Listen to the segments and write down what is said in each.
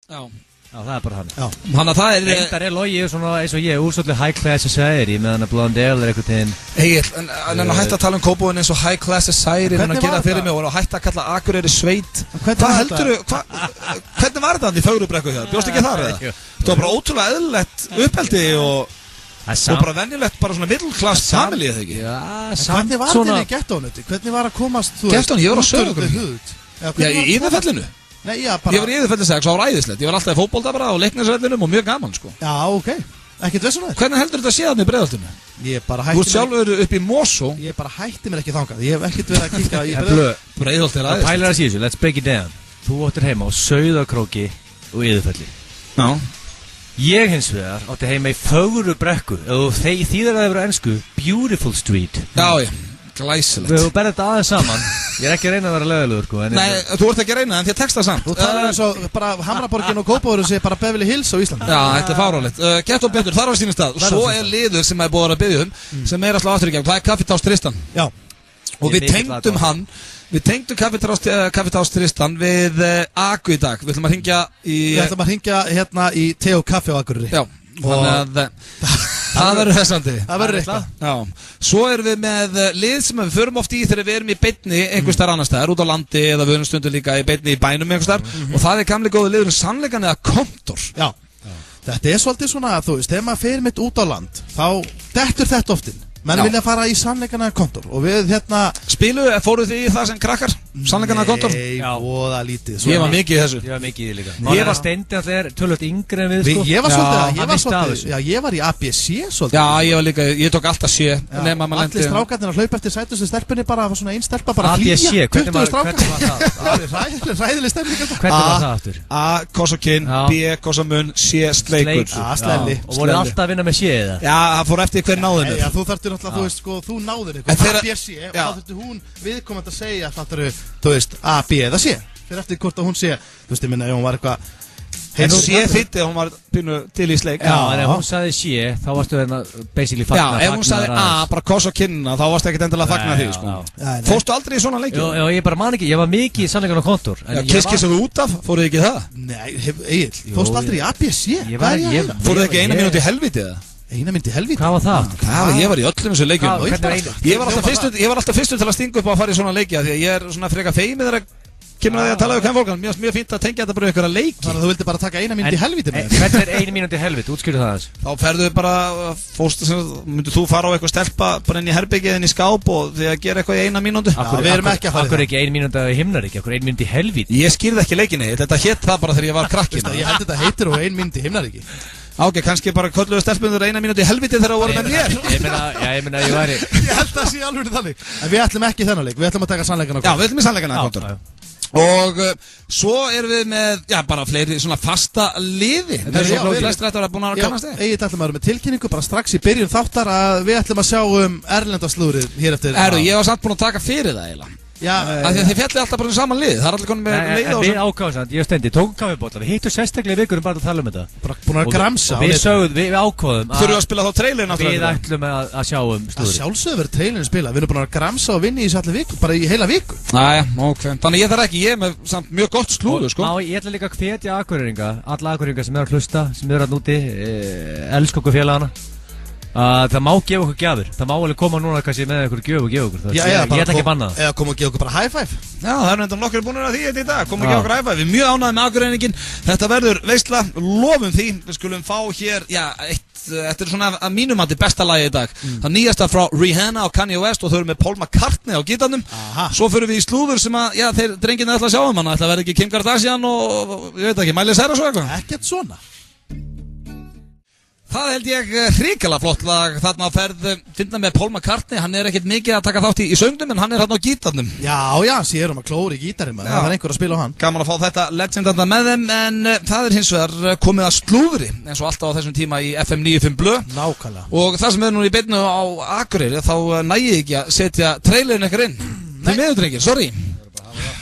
Já, það bara hann. Þannig að það reyndar Logi svona eins og ég, úrsöldu high class society meðan að Blondell einhvern veginn. Egil, en hætti að tala Kópavoginn eins og high class society en að gera fyrir mig og hætti að kalla Akureyri sveit. Hvað heldurðu, hvernig var þetta í Fögrubrekku hér? Bjóst ekki þar eða? Það var bara ótrúlega eðlilegt uppeldi og bara venjulegt, bara svona middle class family eða ekki? Já, hvernig var þetta í gettónu? Hvernig var að komast, þú veist, ég var á Sauðárkróki. Já, í Iðafellinu. Nei, ég var í Iðafellinu 6 á ræðislegt. Ég var alltaf í fótbolta bara á leiknisvellinum og mjög gaman, sko. Já, ok. Ekkert vissun það. Hvernig heldur þetta að sé þarna í Breiðholtinu? Ég bara hætti mér. Þú ert sjálfur upp í Mosó. Ég bara hætti mér ekki þangað. Ég hef ekkert verið að kíkja í Breiðholt er ræðislegt. Pælar að síðu, let's break it down. Þú áttir heima á Sauðárkróki og Iðafelli. Já. Ég hins vegar átti heima í Fögrubrekku og þýðir að það vera ensku Beautiful Street. Já, glæsilegt. Við höfum berið þetta aðeins saman. Ég er ekki að reyna að vera lögulegur, sko. Nei, þú ert ekki að reyna, en því að texta samt. Þú talar eins og bara Hamraborgin og Kópavogurinn sé bara Beverly Hills á Íslandi. Já, þetta er fáránlegt. Gett og betur, þar var sínum stað. Svo er liður sem er búið að biðja sem er alltaf aftur í gegn. Það er Kaffitás Tristan. Já. Og við tengdum Kaffitás Tristan við Aku í dag. Við ætlum að hringja hérna í te og kaffi á Akureyri. Já. Þannig að það verður hressandi. Það verður eitthvað. Já. Svo erum við með lið sem við förum oft í þegar við erum í beinni einhvers staðar annars staðar, út á landi eða við erum stundum líka í beinni í bænum einhvers staðar og það er gamli góði liðurinn Sannleikan eða Kontor. Já. Þetta er svolítið svona, þú veist, þegar maður fer mitt út á land, þá dettur þetta oftinn. Menn vilja fara í Sannleikan eða Kontor og við hérna fóruð þið í það sem krakkar? Sannleikan eða Kontor? Nei, voða lítið. Ég var mikið í þessu. Ég var mikið í því líka. Ég var Steindi að það er tölvöld yngri en við, sko. Ég var svolítið, ég var í ABC svolítið. Já, ég var líka, ég tók alltaf C. Allir strákarnir að hlaupa eftir sætustu stelpunni bara, það var svona einn stelpa bara að flýja, 20 strákar. Ræðileg stemning. Hvernig var það aftur? A, kossakinn, B, kossamunn, C, sleikur. Og voru alltaf að vinna með C eða? Já, það fór eftir hver náðinu. Já, þú þarftur alltaf, þú veist, sko, þú náðir eitthvað. ABC, og þá þurftu hún viðkomandi að segja, þú veist, A, B eða C. Fyrir eftir hvort að hún sé, þú veist, ég minna, ef hún var eitthvað C þitt, ef hún var pínu til í sleik. Já, en ef hún sagði C, þá varstu hérna basically fagnar. Já, ef hún sagði A, bara koss á kinnina, þá varstu ekkert endilega fagnar því, sko. Fórstu aldrei í svona leikju? Já, ég bara man ekki, ég var mikið í Sannleikan og Kontor. Já, kissuðu út af, fóruð þið ekki það? Nei, Egill, fórstu aldrei í ABC? Fóruð þið ekki 1 mínútu í helviti eða? 1 mínútu í helviti? Hvað var það? Ég var í öllum þessu leikjum. Ég var alltaf fyrstur til að stinga upp á að fara í svona leikja því að ég er svona freka feimið þegar kemur að því að tala við kvenfólkan. Mjög fínt að tengja þetta bara ykkur að leiki. Þannig að þú vildi bara taka 1 mínútu í helviti með þetta. Hvernig er 1 mínútu í helviti? Útskýrðu það aðeins. Þá ferðu bara, myndir þú fara á eitthvað stelpa bara inn í herbyggið inn í skáp og því að gera eitthvað í 1 mínútu? Við erum ekki að fara í það. Akkur ekki 1 mínútu í himnaríki, akkur 1 mínútu í helviti? Ég skýrði ekki leikinni, þetta hét það bara þegar ég var krakki. Ég held þetta heitir og 1 mínútu í himnaríki. Ok, kannski bara kölluðu stelpundur 1 mínútu í helviti þegar þú voru með mér. Ég væri. Ég held það sé alveg þannig. En við ætlum ekki þennan leik, við ætlum að taka Sannleikan og Kontor. Já, við ætlum í Sannleikan og Kontor. Og svo erum við með, bara fleiri svona fasta liði. Þetta er svo flestir ættu að vera búin að kannast þig. Egil ætlum að vera með tilkynningu bara strax í byrjun þáttar að við ætlum að sjá erlendaslúrið hér eftir. Ég var samt búin að taka fyrir það eiginlega. Já, af því að þið fjalli alltaf bara saman lið. Það er allir konum með leið á. Við ákváðum samt, ég og Steindi tókum kaffibólla. Við hittum sérstaklega í vikunum bara að tala um þetta. Bara búin að gramsa. Og við sögðum, við ákváðum þurfum að spila þá trailerinn aftur. Við ætlum að sjá slúðrið. Að sjálfsögðu verður trailerinn spila. Við erum búin að gramsa og vinna í þessu allir viku, bara í heila viku. Næja, ok. Þannig ég þarf ekki, ég er með samt mjög gott slúður, sko. Ég ætla líka að hvetja Akureyringa, alla Akureyringa sem eru að hlusta, sem eru að núti, elsku okkur félagana. Það má gefa okkur gjafir. Það má alveg koma núna kannski með einhverju gjöf og gefa okkur. Ég ætla ekki að banna það. Eða koma og gefa okkur bara high five. Já, það er nefndum nokkur búin að því þetta í dag. Koma og gefa okkur high five. Við erum mjög ánægðir með Akureyringinn. Þetta verður veisla, lofum því. Við skulum fá hér, þetta er svona að mínum að þetta besta lagi í dag. Það nýjasta frá Rihanna og Kanye West og þau eru með Paul McCartney á gítarnum. Svo förum við í slúður sem að, þeir drengirnir ætla að sjá hana. Ætla að vera ekki Kim Kardashian og, ég veit ekki, Miley Cyrus og eitthvað. Ekkert svona. Það held ég hrikalega flott lag þarna á ferð, finna með Paul McCartney, hann er ekkert mikið að taka þátt í söngnum en hann er hann á gítarnum. Já, sérum að klóri í gítarinn, það er einhver að spila á hann. Gaman að fá þetta legendanda með þeim en það er hins vegar komið að slúðri eins og alltaf á þessum tíma í FM 95 Blö. Nákvæmlega. Og það sem er nú í beinnu á Akureyri þá nægi ekki að setja trailerin ekkert inn. Þið meðutringir, sorry.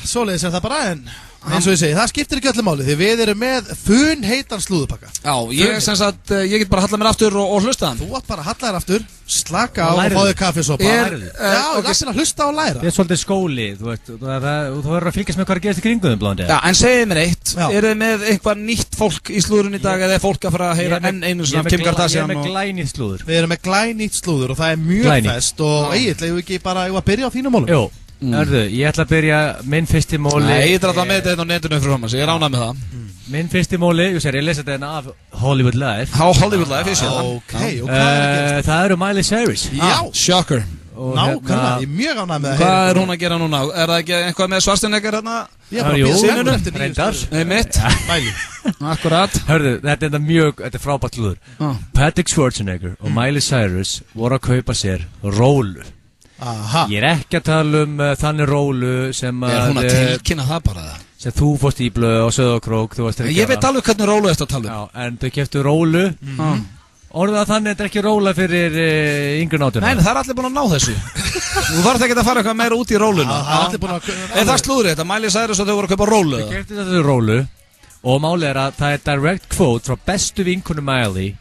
Svoleiðis er það bara en eins og ég segi, það skiptir ekki öllu máli því við erum með funheitan slúðupakka. Já, ég get bara hallað mér aftur og hlusta hann. Þú átt bara að halla þér aftur, slaka á og fá þér kaffisopa. Já, lasin að hlusta og læra. Þetta svolítið skóli, þú verður að fylgjast með hvað að gerast í kringum Blondell. Já, en segið mér eitt, eru þið með eitthvað nýtt fólk í slúðurinn í dag eða er fólk að fara að heyra enn einu svona Kim Kardashian? Ég er með glænýtt slúður. Við erum með glænýtt slúður og það er mjög fest og Egill, eigum við ekki bara að byrja á þínum málum? Jú. Hörðu, ég ætla að byrja minn fyrsti móli. Nei, ég ætla að með þetta á netinu fyrir fram, ég er ánægð með það. Minn fyrsti móli, ég lesa þetta af Hollywood Life. Hollywood Life, ég sé það. Ok, og hvað er að gerast? Það eru Miley Cyrus. Já, shocker. Nákvæmlega, ég er mjög ánægð með það. Hvað er hún að gera núna? Er það ekki eitthvað með Schwarzenegger hérna? Ég er bara að bíða senur eftir nýju reyndar. stöðu. Mitt. Miley. Akkurat. Hörðu, þetta er frábært slúður. Patrick Schwarzenegger og Miley Cyrus voru að kaupa sér rólu. Aha. Ég er ekki að tala þannig rólu sem Er hún að tilkynna það bara það? Sem þú fórst í Blöð og Söðokrók. Ég veit alveg hvernig rólu þetta að tala um. Já, en þau keftu rólu. Orðið að þannig, þetta er ekki róla fyrir yngri nátuna. Nei, það er allir búin að ná þessu. Þú þarf ekki að fara eitthvað meira út í róluna. Það slúður þetta, Miley Cyrus og þau voru að kaupa rólu. Þau keftu þetta rólu og málið er að það er direct quote frá bestu vinkonu Miley.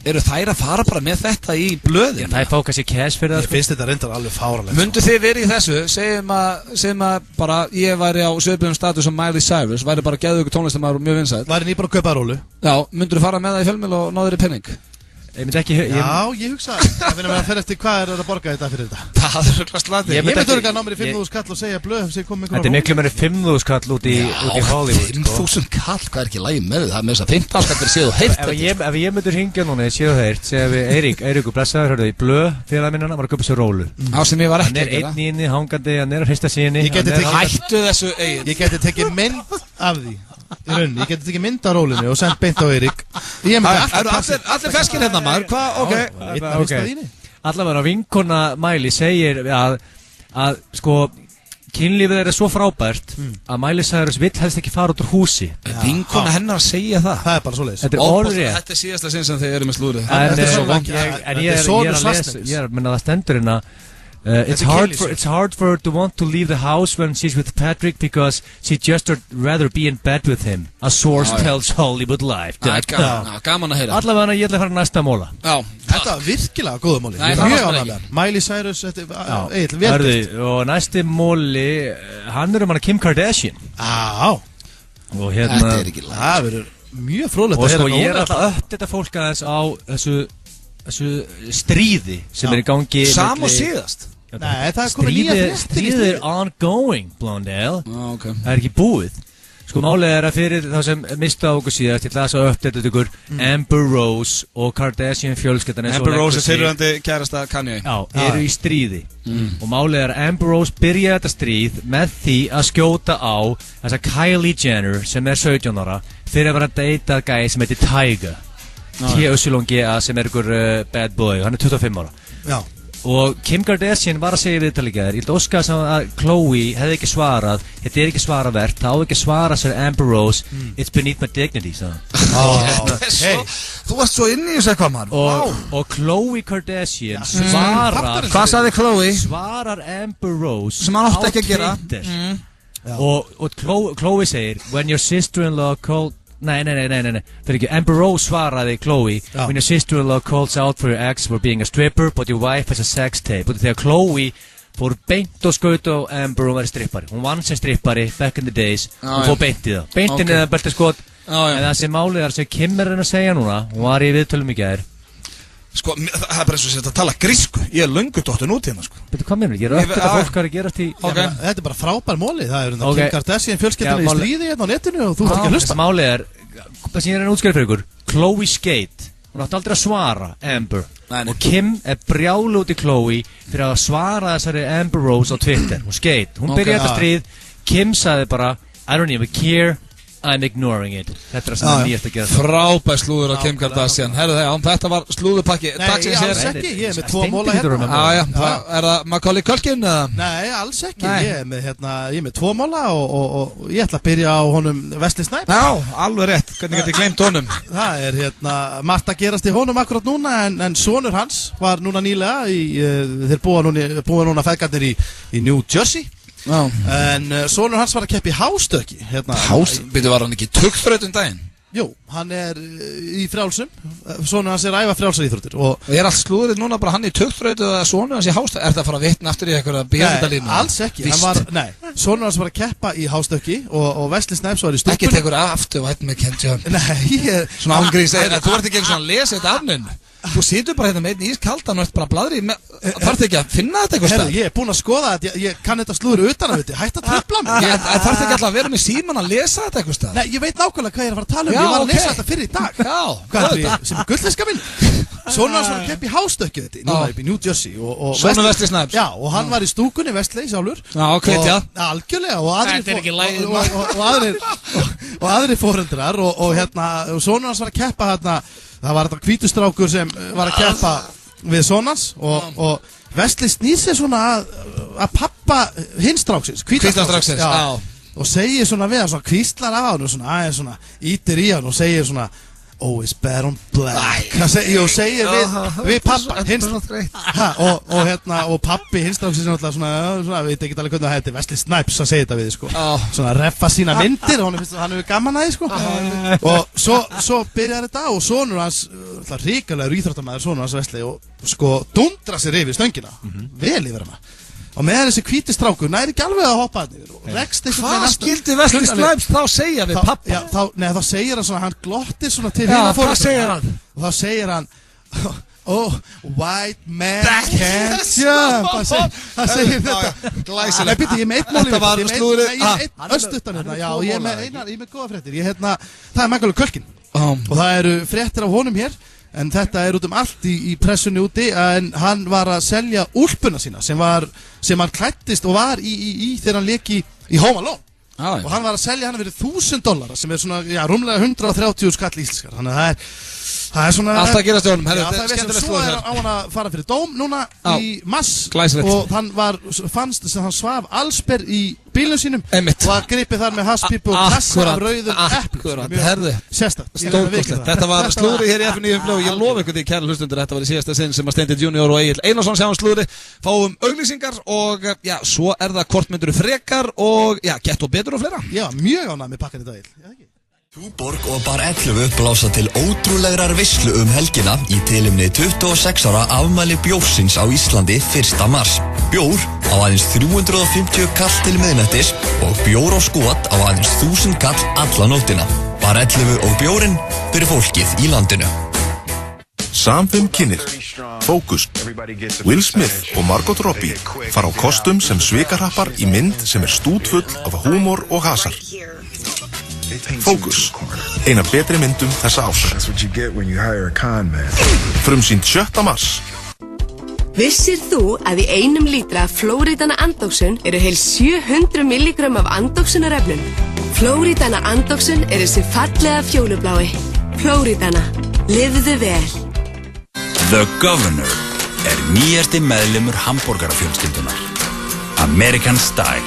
Eru þær að fara bara með þetta í blöðin? Það er fókast í cash fyrir það. Ég finnst þetta reyndar alveg fáralegt. Mundu þið verið í þessu, segjum að bara ég væri á svipuðum status sem Miley Cyrus, væri bara geðveikur tónlistarmaður og mjög vinsæll. Væri ný bara að kaupa rólu? Já, mundur þú fara með það í fjölmiðl og náður í penning? Ég myndi ekki... Já, ég hugsa að finna mér að fer eftir hvað er að borga þetta fyrir þetta. Það er röglega slatið. Ég myndi örgulega ná mér í 5.000 kall og segja Blöð sem kom einhverja rólu. Þetta er miklu meiri 5.000 kall út í Hollywood. 5.000 kall, hvað er ekki lægi með það? Það er með þess að 15 skall fyrir séð og heyrt þetta. Ef ég myndur hringja núna, séð og heyrt, segja við Eiríkur blessaður, hörðu, í Blöð félag minnana var að köpa sér rólu. Á sem ég var ekki að gera. Hann er einn í inni, hangandi, hann er að hrista sig inni. Hættu þessu, Egill. Ég geti tekið mynd af því. Í rauninni, ég geti tekið mynd af rólunni og sendt beint á Eirík. Allir feskir hérna maður, hvað, ok. Allavega vinkona Miley segir að sko kynlífið er svo frábært að Miley Cyrus vill helst ekki fara út úr húsi. Vinkona hennar að segja það? Það er bara svoleiðis. Þetta er orðrétt. Þetta er síðasta sinn sem þeir eru með slúrið. En ég er að menna það stendur hérna. It's hard for her to want to leave the house when she's with Patrick because she just would rather be in bed with him. A source tells Hollywood Life. Gaman að heyra. Allavega ég ætla að fara næsta móla. Já. Þetta var virkilega góða móli. Ég er mjög ánægður. Miley Cyrus, Egill, vel gert. Og næsti móli, hann er Kim Kardashian. Á. Og hérna... Þetta er ekki læg. Það verður mjög fróðlegt að heyra. Og sko ég er alltaf að uppdata fólk aðeins á þessu stríði sem er í gangi. Sam og síðast. Nei, það er komið nýja fréttir. Stríðið er ongoing, Blondell. Það er ekki búið. Sko málið er að fyrir þá sem mista á okkur síðast, ég ætla að uppdata ykkur Amber Rose og Kardashian fjölskyldan. Amber Rose er fyrirhandi kærasta Kanye. Já, eru í stríði. Og málið er að Amber Rose byrjaði þetta stríð með því að skjóta á þessa Kylie Jenner sem er 17 ára fyrir að vera að deyta gæi sem heitir Tyga. T-U-S-L-O-N-G-A sem er ykkur bad boy, hann er 25 ára. Já. Og Kim Kardashian var að segja við þetta líka þér. Ég óska að Khloe hefði ekki svarað. Þetta er ekki svaravert, það á ekki að svara sér Amber Rose. It's beneath my dignity, sagði hann. Þú varst svo inn í þessu eitthvað maður. Og Khloe Kardashian svarar. Hvað sagði Khloe? Svarar Amber Rose sem hann átti ekki að gera. Og Khloe segir, when your sister-in-law called... Nei, það er ekki. Amber Rose svaraði Khloe when your sister-in-law calls out for your ex for being a stripper but your wife has a sex tape. Og þegar Khloe fór beint og skaut á Amber og var strippari. Hún vann sem strippari back in the days. Hún fór beint í það. Beintin eða beltaskot. En það sem málið er sem Kim er að segja núna, hún var í viðtölum í gær. Sko, það er bara eins og sér að tala grísku. Ég er löngu dóttur út hérna, sko. Betur, hvað meina? Ég er öll þetta fólk að gerast í... Þetta er bara frábær móli. Það er Kim Kardashian fjölskyldunni í stríði hérna á netinu og þú þarf ekki að hlusta. Málið er, það sem ég er að útskæra fyrir ykkur, Khloe skate. Hún átti aldrei að svara Amber. Og Kim er brjálu út í Khloe fyrir að svara þessari Amber Rose á Twitter. Hún skate. Hún byrjaði þetta stríð. Kim sagði bara, I don't even care. I'm ignoring it. Þetta er sem nýjast að gera það. Frábær slúður á Kim Kardashian. Herðu það, þetta var slúðupakki. Nei, alls ekki. Ég er með 2 móla hérna. Er það Macaulay Culkin? Nei, alls ekki. Ég er með 2 móla og ég ætla að byrja á honum Wesley Snipes. Já, alveg rétt. Hvernig get ég gleymt honum? Það er margt að gerast í honum akkurat núna en sonur hans var núna nýlega þeir búa núna feðgarnir í New Jersey. En sonur hans var að keppa í hástökki Býtu var hann ekki tuggþraut daginn? Jú, hann í frjálsum sonur hans að æfa frjálsar íþróttir Og allt slúðrið núna bara hann í tuggþraut og sonur hans í hástökki það að fara að vitna aftur í eitthvað bíómyndalínu? Nei, alls ekki sonur hans var að keppa í hástökki og Wesley Snipes var í stúkunni Ekki tekur aftur vætt með Ken John Svona ángríns þú ert ekki eins og að lesa þetta afninn Þú situr bara hérna með einn ískaldan og ert bara að bladri Þarf ekki að finna þetta eitthvað stað? Ég búinn að skoða þetta, ég kann þetta slúður utan að viti Hætt að tröfla mig Þarf ekki alltaf að vera með síman að lesa þetta eitthvað stað? Nei, ég veit nákvæmlega hvað ég er að fara að tala Ég var að lesa þetta fyrir í dag Hvað er þetta? Sem er gullfiska minn Sonur hans var að keppa í hástökki þetta Núna upp í New Jersey Sonur Wesley Snipes Já, og hann var í stúkunni Wesley sjálfur Algjörlega Og aðrir foreldrar Og sonur hans var að keppa þarna Það var þetta hvítustrákur sem var að keppa við sonans og Wesley snýr sér svona að pappa hinstráksins, hvítastráksins og segir svona við hann, svona hvíslar af hann og svona aðeins svona ítir í hann og segir svona Oh, it's bad on black segir við pappa og pappi hinstráksins er náttúrulega svona veit ekki alveg hvernig það heitir Wesley Snipes að segja þetta við svona reffa sína myndir og hann hefur gaman að því og svo byrjar þetta og sonur hans ríkalegur íþróttamæður sonur hans Wesley og dundra sér yfir stöngina vel yfir hana og með þessi hvíti strákur næri ekki alveg að hoppa hann yfir Hvað skildi Wesley Snipes þá segja við pappa? Þá segir hann svona, hann glottir svona til hérna hvað segir hann? Og þá segir hann Oh, white man can't jump Hann segir þetta Glæsilegt Ég er með eitt mál Þetta var slúðrið Ég er með östuttan hérna Já, ég er með góða fréttir Það er Macaulay Culkin Og það eru fréttir af honum hér En þetta er út allt í pressunni úti En hann var að selja úlpuna sína Sem hann klættist og var í þegar hann lék í Home Alone Og hann var að selja hana fyrir $1,000 Sem er svona, rúmlega 130 skall íslenskar Þannig að það er svona Alltaf að gerast í honum Svo er á hann að fara fyrir dóm núna í mass Og hann fannst sem hann svaf allsber í bílum sínum Og að gripi þar með haspípu og kassa af rauðum eplum Stórkostlegt Þetta var slúðri hér í F9 og ég lofa ykkur því kæra hlustundur Þetta var í síðasta sinn sem að Steindi Junior og Egill Einarsson sjáum slúðri Fáum auglýsingar og svo er það hvort myndur frekar og gett og betur og fleira Já, mjög ánægð með pakkan í dag Egill Túborg og Bar 11 blása til ótrúlegrar veislu helgina í tilefni 26 ára afmæli bjórsins á Íslandi 1. mars. Bjór á aðeins 350 kall til miðnættis og bjór á skot á aðeins 1000 kall alla nóttina. Bar 11 og bjórinn fyrir fólkið í landinu. Samfimm kynir, Fókus, Will Smith og Margot Robbie fara á kostum sem svikahrappar í mynd sem er stútfull af húmor og hasar. Fókus, eina betri myndum þessa árs. Frumsýnd 7. mars. Vissir þú að í 1 lítra Flóridana Andoxun eru heil 700 milligram af andóksunarefnum? Flóridana Andoxun er þessi fallega fjólublái. Flóridana, lifðu vel. The Governor er nýjasti meðlimur hamborgarafjölskyldunar. American Style.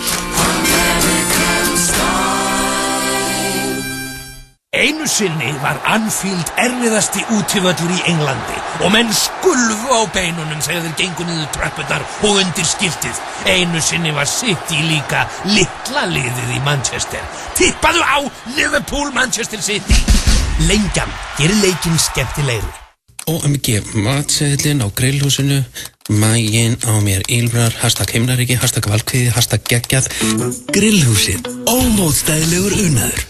Einu sinni var Anfield erfiðasti útivöllur í Englandi og menn skulfu á beinunum þegar þeir gengu niður tröppurnar og undir skiltið. Einu sinni var City líka litla liðið í Manchester. Tippaðu á Liverpool Manchester City. Lengjan gerir leikinn skemmtilegri. OMG, matseðlinn á grillhúsinu, maginn á mér ýlbrar, #himnaríki, #valkvíði, #geggjað. Grillhúsið, ómótstæðilegur unaður.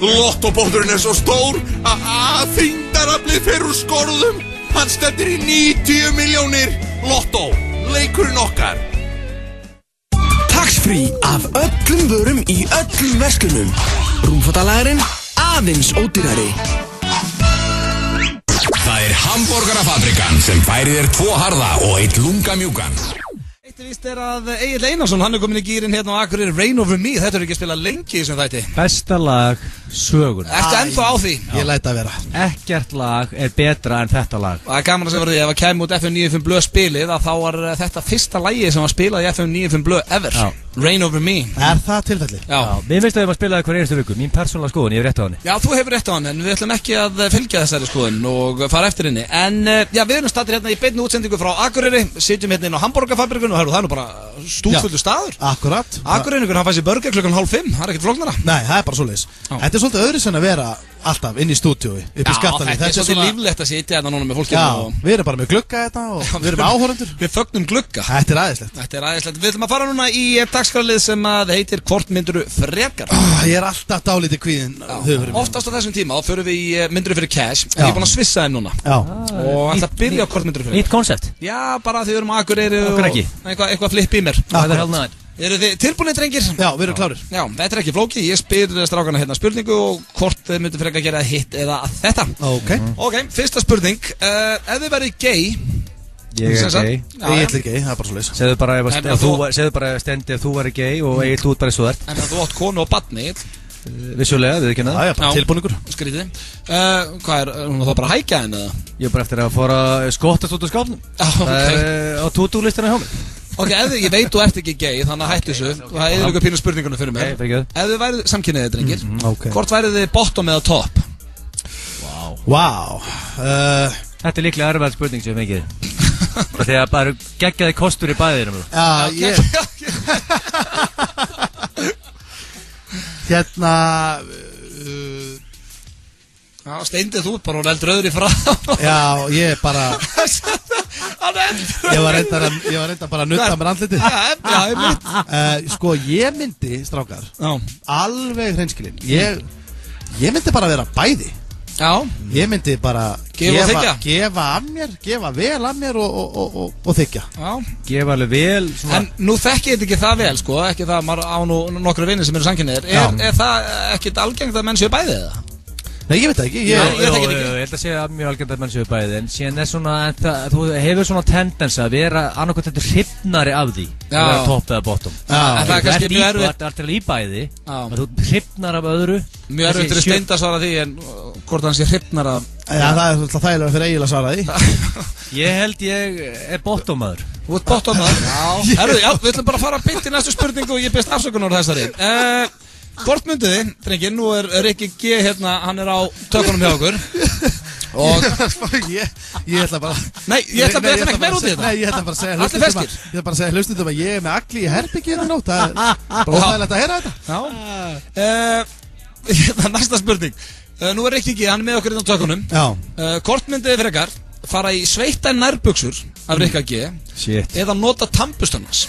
Lottobótturinn er svo stór að þyngdaraflið fer úr skorðum. Hann stendur í 90 milljónir. Lottó, leikurinn okkar. Tax-free af öllum vörum í öllum verslunum. Rúmfattalægurinn aðeins ódýrari. Það er Hamborgarafabrikan sem færir þér 2 harða og 1 lungamjúkan. Eitt víst er að Egill Einarsson, hann er komin í gírinn hérna á Akureyri, Rain Over Me. Þetta er ekki að spila lengi í þessum þætti. Besta lag sögur. Ertu ennþá á því? Ég læt að vera. Ekkert lag er betra en þetta lag. Það er gaman að segja því, ef að kæmi út FM 95 Blöð spilið, að þá var þetta fyrsta lagið sem var spilað í FM 95 Blöð ever. Já, Reign Over Me. Er það tilfelli? Já. Mér finnst að ég maður spilaði hver einstu viku. Mín persónulega skoðun, ég hef rétt á henni. Já, þú hefur rétt á henni, en við ætlum ekki að fylgja þessari skoðun og fara eftir henni. En já, við erum stattir hérna í beinni útsendingu frá Akureyri, sitjum hérna inn á Hamborgarfabrikun og það er nú bara stútfullur staður. Akkurat. Akureyringur, hann fæ sér burger klukkan 4:30, það er ekkert flóknara. Nei, það er bara svoleiðis. Þetta er svolítið öðruvísi en að vera alltaf inn í stúdíói upp í Skattalíð. Já, þetta er svolítið líflegt að sitja hérna núna með fólkinu. Já, við erum bara með glugga þetta og við erum áhorfendur. Við fögnum glugga. Þetta er æðislegt. Þetta er æðislegt. Við ætlum að fara núna í dagskrárlið sem að heitir Hvort myndirðu frekar? Ég er alltaf dálítið kvíðinn. Oftast á þessum tíma, þá förum við í myndirðu fyrir cash. Ég er búinn að svissa þeim núna. Já. Og ætla að byrja á hvort myndirðu fyrir. Nýtt koncept. Já, bara því við erum á Akureyri og eitthvað flipp í mér. Eru þið tilbúinir, drengir? Já, við erum klárir. Já, þetta er ekki flókið. Ég spyr strákana hérna spurningu og hvort þið myndu frekar gera hitt eða þetta. Ok, fyrsta spurning. Ef þið verið gay. Ég er gay. Egil er gay, það er bara svoleiðis. Segðu bara Stendi ef þú væri gay og Egil þú ert bara svo þert. En þú átt konu og barni. Vissulega, við ekki það. Já, bara tilbúningur. Skrítið. Hvað er, hún þá bara hækja henni eða? Ég er bara eftir að fara skottast út úr skápnum. Það er á to-do-listinu hjá mig. Ok, ég veit þú ert ekki gay, þannig að hættu þessu. Það er ykkur pínu spurningunum fyrir mig. Ef þið værið samkynniðið, drengir, hvort værið þið bottom eða top? Vá. Þetta er líklega erfæð spurning sem ég fengið. Þegar bara geggjaði kostur í bæðinum. Já, ég... Hérna... Já, Steindi, þú bara hún eldur öðru í frá. Já, ég bara... Ég var reynda bara að nutta mér andlitið. Já, ég mynd. Sko, ég myndi, strákar, alveg hreinskilinn. Ég myndi bara vera bæði. Já. Ég myndi bara gefa af mér, gefa vel af mér og þykja. Já. Gefa alveg vel svona... En nú þekki ég þetta ekki það vel, sko, ekki það, maður á nú nokkru vinir sem eru samkynniðir. Er það ekkit algengt að menn séu bæði eða? Nei, ég veit það ekki. Ég held að segja mjög algengt að menn séu bæði, en síðan er svona, þú hefur svona tendens að vera annarkvæmt þetta hrifnari af því að vera topp eða bottom. En það er kannski mjög erfitt. Það er til í bæði, að þú hrifnar af öðru. Mjög erfitt fyrir Steindi að svara því, en hvort hann sé hrifnar af... Já, það er alltaf þægilega fyrir Egil að svara því. Ég held ég er bottom-maður. Þú ert bottom-maður? Herru, já, við ætlum bara að fara að byrja í næstu spurningu og ég best afsökunar þessari. Hvort myndið þið, drengir, nú er Rikki G hérna, hann er á tökunum hjá okkur. Og... Ég ætla bara... Nei, ég ætla bara ekki meira út í þetta. Nei, ég ætla bara að segja hlustundum. Ég ætla bara að segja hlustundum að ég er með agli í herbyggju hérna nótt. Það er bara óþægilegt að heyra þetta. Já. Næsta spurning. Nú er Rikki G, hann er með okkur hérna á tökunum. Já. Hvort myndið þið frekar fara í sveittar nærbuxur af Rikka G eða nota tannburstans?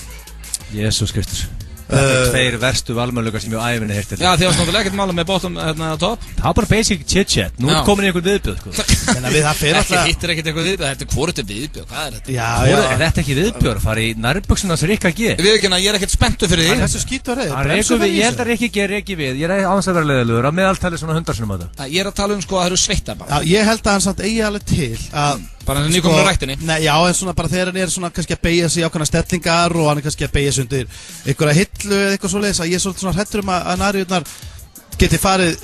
Jesús Kristus. Þetta er tveir verstu valmöðlugar sem ég á æfinni heyrti. Já, því að það er ekkert mála með bottom hérna á top. Það var bara basic chit-chat. Nú er komin í einhvern viðbjöð, sko. En við það fyrir alltaf... Ekki hittir ekkert eitthvað viðbjöð. Þetta er hvort er viðbjöð, hvað er þetta? Já. Er þetta ekki viðbjöð að fara í nærbuxuna sem Rikka G? Við ekki hérna, ég er ekkert spenntu fyrir því. Þessu skítur reyð. Ég held að Rikki G er ekki við. Ég er aðeins að vera leiðilegur. Að meðaltali svona 100 sinum á þetta. Ég er að tala sko að það eru sveittar bara. Já, ég held að hann samt eigi alveg til að... Bara hann er nýkominn á ræktinni. Nei, já, en svona bara þegar hann er svona kannski að beygja sig í ákveðnar stellingar og hann er kannski að beygja sig undir einhverja hillu eða eitthvað svoleiðis að ég er svolítið svona hræddur að nariðurnar geti farið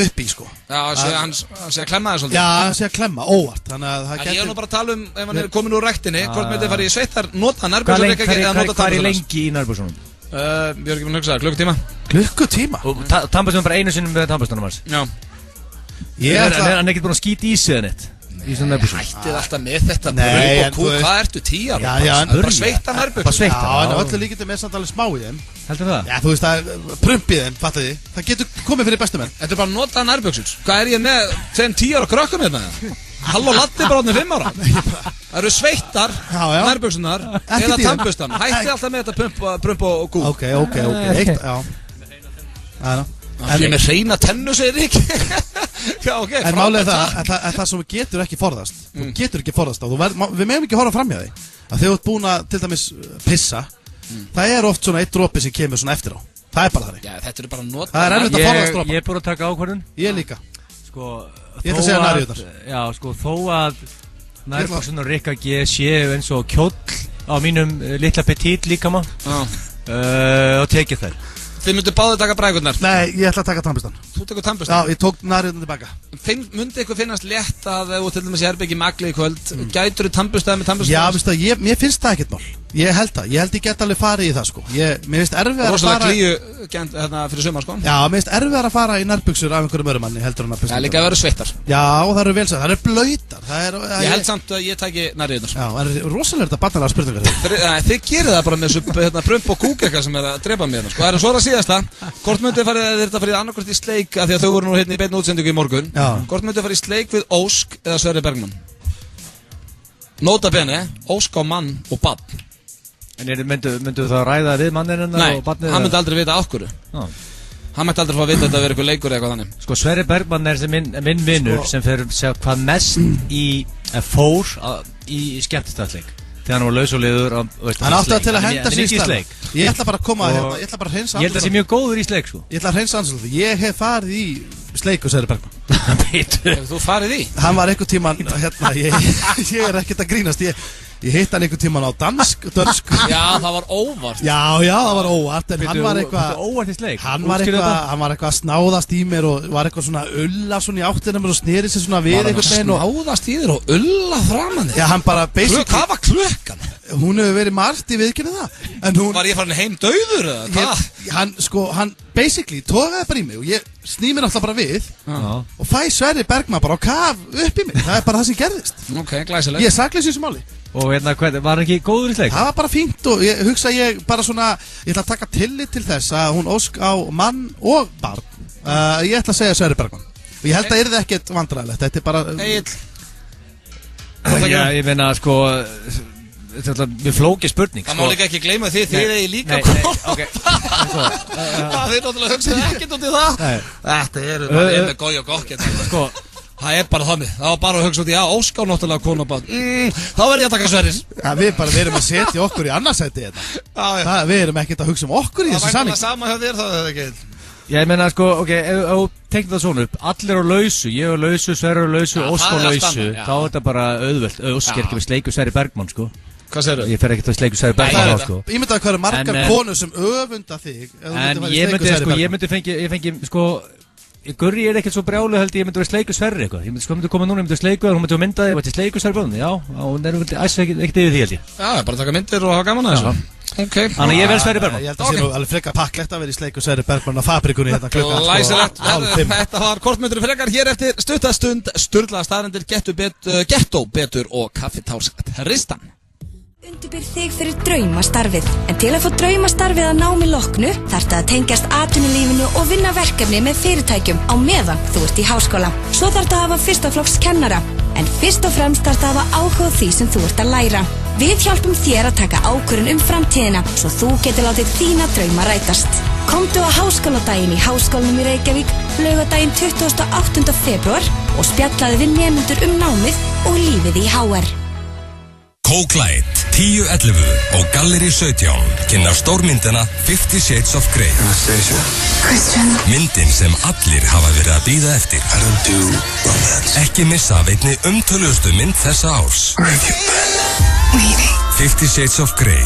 upp í, sko. Já, hann sé að klemma það svolítið. Já, hann sé að klemma, óvart. Þannig að það geti... Ég er nú bara að tala ef hann er komin úr ræktinni, hvort myndi fara í sveittar, nota nærbuxur eða nota tannbuxur. Hvað er lengi í nærbuxunum? Ég er ekki búinn að hugsa það, klukkutíma. Klukkutíma? Og tannbuxunum bara einu sinni með tannbuxunum hans? Já. Hann er ekkert búinn að skýta í sig eða neitt? Hættið alltaf með þetta brömb og kú, hvað ertu 10 ára? Já, bara sveittar nærbuxur. Já, en öllu líkindum er samt alveg smá í þeim. Heldur það? Já, þú veist að prumpið þeim, fattu því. Það getur komið fyrir bestu menn. Þetta er bara að nota nærbuxur. Hvað er ég með þeim 10 ára krökkum hérna? Halló Latti bara átnið 5 ára. Það eru sveittar nærbuxunar eða tannburstan. Hættið alltaf með þetta prump og kú. Ok, eitt, já. Ég er með hreina tennu, segir Rikki. En málið er það sem við getur ekki forðast. Þú getur ekki forðast á. Við meðum ekki horfa fram hjá því. Að þegar þú ert búin að til dæmis pissa, það er oft svona eitt dropi sem kemur svona eftir á. Það er bara þannig. Já, þetta eru bara nota. Það er erfitt að forðast dropa. Ég er búin að taka ákvörðun. Ég líka. Sko, ég ætla að segja nærjöðar. Já, sko, þó að nærbuxunar Rikka G séu eins og kjóll á mínum litla petit líkama og tekið þær. Þið myndu báðið taka brækurnar? Nei, ég ætla að taka tannburstan. Þú tekur tannburstan? Já, ég tók nærjöðan tilbaka. Myndi eitthvað finnast létt að ef þú til dæmis í herbyggi magli í kvöld, gætur þú tannburstaði með tannburstan? Já, veistu það, mér finnst það ekkert mál. Ég held ég get alveg farið í það sko. Mér finnst erfiðar að fara klíugent fyrir sumar sko. Já, mér finnst erfiðar að fara í nærbuxur af einhverjum öðrum manni heldur hann að Já, líka að vera sveittar. Já, það eru vel sagt, það eru blautar. Ég held samt að ég tæki nærriðnar. Já, það er rosalega þetta barnalega spurningar. Þið gerir það bara með þessu prump og kúk eitthvað sem að drepa mér sko. Það er svo að síðasta. Hvort myndið farið annarkvort í sleik af því að þau voru nú hérna í beinni útsendingu í morgun. Hvort myndið farið í sleik við Ósk eða Sverrir Bergmann? Nota bene, Ósk á mann og barn. En myndu það ræða við manninn og barnið? Nei, hann myndi aldrei vita af hverju. Hann myndi aldrei fá að vita að þetta verið eitthvað leikur eða eitthvað þannig. Sko, Sverrir Bergmann er minn vinnur sem fyrir hvað mest fór í skemmtistarleik. Þegar hann var laus og liður. Hann átti að til að henda sér í sleik. Ég ætla bara að koma hérna, ég ætla bara að hreinsa Ég held að það sé mjög góður í sleik, sko. Ég ætla að hreinsa anslut. Ég hef farið í sleik og Sverrir Bergmann. Hefur þú farið í? Hann var einhvern tímann, hérna, ég er ekkert að grínast. Ég hitt hann einhvern tímann á dönsku. Já, það var óvart. Já, það var óvart. En hann var eitthvað óvart í sleik. Hann var eitthvað að snáðast í mér og var eitthvað svona ulla svona í áttina mér og sneri sér svona við einhvern veginn. Var hann að snáðast í þér og ulla framan þér? Já, hann bara basically. Hvað var klukkan? Hún hefur verið margt, ég viðurkenni það. En hún var ég farin heim dauður eða? Hann basically tókaði bara í mig og ég sný mér alltaf bara við og fæ Sverrir Bergmann bara á kaf upp í mig. Það er bara það sem gerðist. Ok, glæsilegt. Ég er saklaus í þessu máli. Og hérna, var hann ekki góður í sleik? Það var bara fínt og ég hugsa bara svona, ég ætla að taka tillit til þess að hún ósk á mann og barn. Ég ætla að segja Sverrir Bergmann. Og ég held að það ekkert vandræðilegt, þetta er bara... Egill. Já, ég meina, sko, við flókið spurning. Það má líka ekki gleyma því þið er líka ok. Þið náttúrulega hugsaðu ekkert út í það. Þetta eru með gói og gokk. Sko, það er bara þannig. Það var bara að hugsa út í Ósk á náttúrulega konabad. Þá verð ég að taka Sverris. Við erum að setja okkur í annarsæti þetta. Við erum ekkert að hugsa okkur í þessu saming. Það var sama hjá þér, það er ekki. Já, ég meina, sko, ok, ef þú tegnir það svona upp, allir á lausu, ég á lausu, Sverrir á lausu, Ósk á lausu, þá er þetta bara auðvelt. Ósk er ekki við sleiku Sverrir Bergmann, sko. Hvað segir þú? Ég fer ekkert að sleiku Sverrir Bergmann á, sko. Ég myndi að hvað eru margar konur sem öfunda þig. En ég fengi, sko, Gurri er ekkert svo brjálu held ég myndi vera sleiku Sverrir eitthvað. Ég myndi koma núna, ég myndi sleiku og hún myndi mynda þig og þetta er sleiku Sverrir Bergmann. Já, hún er ekkert yfir því held ég. Já, bara taka myndir og hafa gaman að þessu. Ok. Þannig ég vel Sverrir Bergmann. Ég held að það sé nú alveg frekar pakklegt að vera í sleiku Sverrir Bergmann á fabrikunni hérna klukkan. Læsilegt. Þetta var kortmyndur frekar hér eftir stuttastund. Sturlaða staðrendir, Getto betur og Kaffitárs Tristan. Undirbýr þig fyrir draumastarfið. En til að fá draumastarfið að námi loknu þarftu að tengjast atvinnulífinu og vinna verkefni með fyrirtækjum á meðan þú ert í háskóla. Svo þarftu að hafa fyrstaflokks kennara. En fyrst og fremst þarftu að hafa áhuga á því sem þú ert að læra. Við hjálpum þér að taka ákvörðun framtíðina svo þú getur látið þína drauma rætast. Komdu á háskóladaginn í Háskólanum í Reykjavík laugardaginn 28. febrúar og spjallaðu við nemendur námið og lífið í HR. Coke Light 1011 og Gallery 17 kynna stórmyndina 50 Shades of Grey. Myndin sem allir hafa verið að bíða eftir. Ekki missa af einni umtöluðustu mynd þessa árs. 50 Shades of Grey,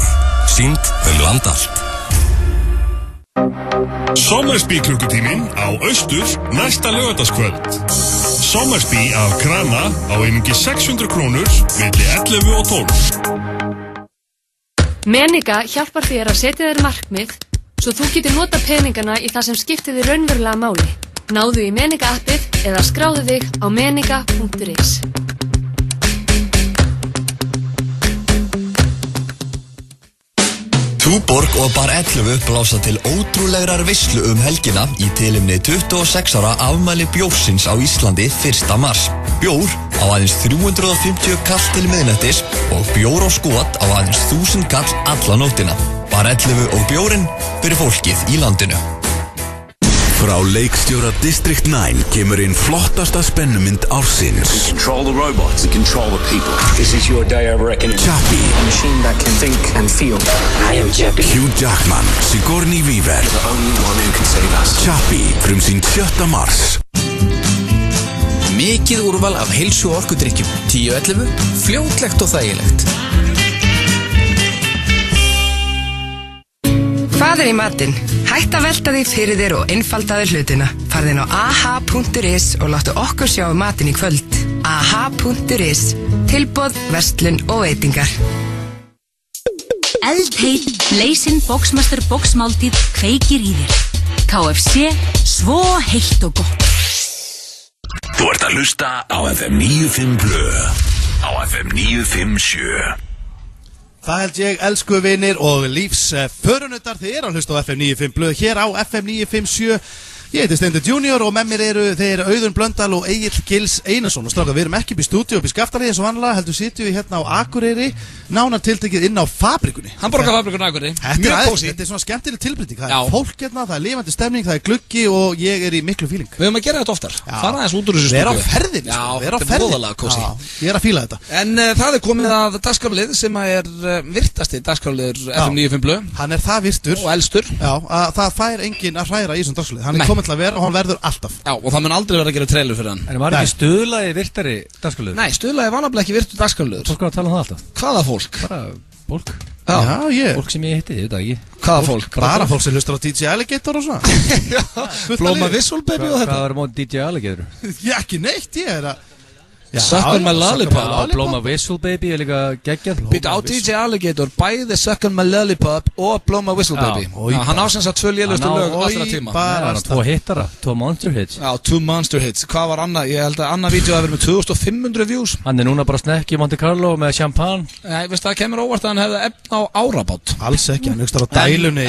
sýnd land allt. Sommersby klukkutíminn á Austur næsta laugardagskvöld. Sommersby af Krana á einungi 600 krónur milli 11 og 12. Meniga hjálpar þér að setja þér markmið svo þú getur nota peningana í það sem skiptir þér raunverulega máli. Náðu í Meniga appið eða skráðu þig á meniga.is. Túborg og Bar 11 blása til ótrúlegrar veislu helgina í tilefni 26 ára afmæli bjórsins á Íslandi 1. mars. Bjór á aðeins 350 kall til miðnættis og bjór og skot á aðeins 1000 kall alla nóttina. Bar 11 og bjórinn fyrir fólkið í landinu. Frá leikstjóra District 9 kemur inn flottasta spennumynd ársins. We control the robots, we control the people. This is your day of reckoning. Chappie. A machine that can think and feel. I am Chappie. Hugh Jackman, Sigourney Weaver. The only one who can save us. Chappie, frumsýnd 7. mars. Mikið úrval af heilsu og orkudrykkjum. 10-11, fljótlegt og þægilegt. Hvað er í matinn? Hætt að velta því fyrir þér og einfaldaðu hlutina. Farðu inn á aha.is og láttu okkur sjá matinn í kvöld. aha.is. Tilboð, verslun og veitingar. eldheit, Blazin' Boxmaster boxmáltíð kveikir í þér. KFC, svo heitt og gott. Þú ert að hlusta á FM 95 Blö. Á FM 957. Það held ég, elsku vinir og lífsförunautar, þið að hlusta á FM 95 Blö hér á FM 957. Ég heiti Stendur Junior og með mér eru þeir Auðun Blöndal og Egill Gils Einarsson. Og strákar, við erum ekki upp í stúdíu upp í Skaftafelli eins og vanlega, heldur sitjum við hérna á Akureyri, nánar tiltekið inn á fabrikunni. Hamborgarfabrikunni á Akureyri. Mjög kósí. Þetta er svona skemmtileg tilbreyting. Það er fólk hérna, það er lifandi stemning, það er gluggi og ég er í miklu fíling. Við höfum að gera þetta oftar. Fara aðeins út úr þessu stúdíu. Vera á ferðinni. Já, þetta er voðalega kósí. Ég er að fíla þetta. En það er komið að dagskrárlið sem er virtasti dagskrárliður FM 95 Blö. Hann er það virtur og elstur. Já, það fær enginn að hræra í þessum dagskrárlið. Hann er kominn til að vera og hann verður alltaf. Já, og það mun aldrei vera að gera trailer fyrir hann. En var ekki Stuðlagi virtari dagskrárliður? Nei, Stuðlagi var nefnilega ekki virtur dagskrárliður. Fólk var að tala um það alltaf. Hvaða fólk? Bara fólk. Já, fólk sem ég hitti, ég veit það ekki. Hvaða fólk? Bara fólk sem hlustar á DJ Alligator og svona. Blóma Whistle Baby og þetta. Hvað var mót DJ Alligator? Já, ekki neitt, ég er að Suck on my lollipop. Blóma Whistle Baby er líka geggjað. Býta á DJ Alligator, bæði Suck on my lollipop og Blóma Whistle Baby. Hann ásens að 2 lélustu lög allra tíma. Hann á 2 hittara, 2 monster hits. Já, 2 monster hits. Hvað var annað? Ég held að annað vídeo að vera með 2500 views. Hann er núna bara snekk í Monte Carlo með champagne. Nei, veist það kemur óvart að hann hefði efn á árabát. Alls ekki, hann hugst á dælunni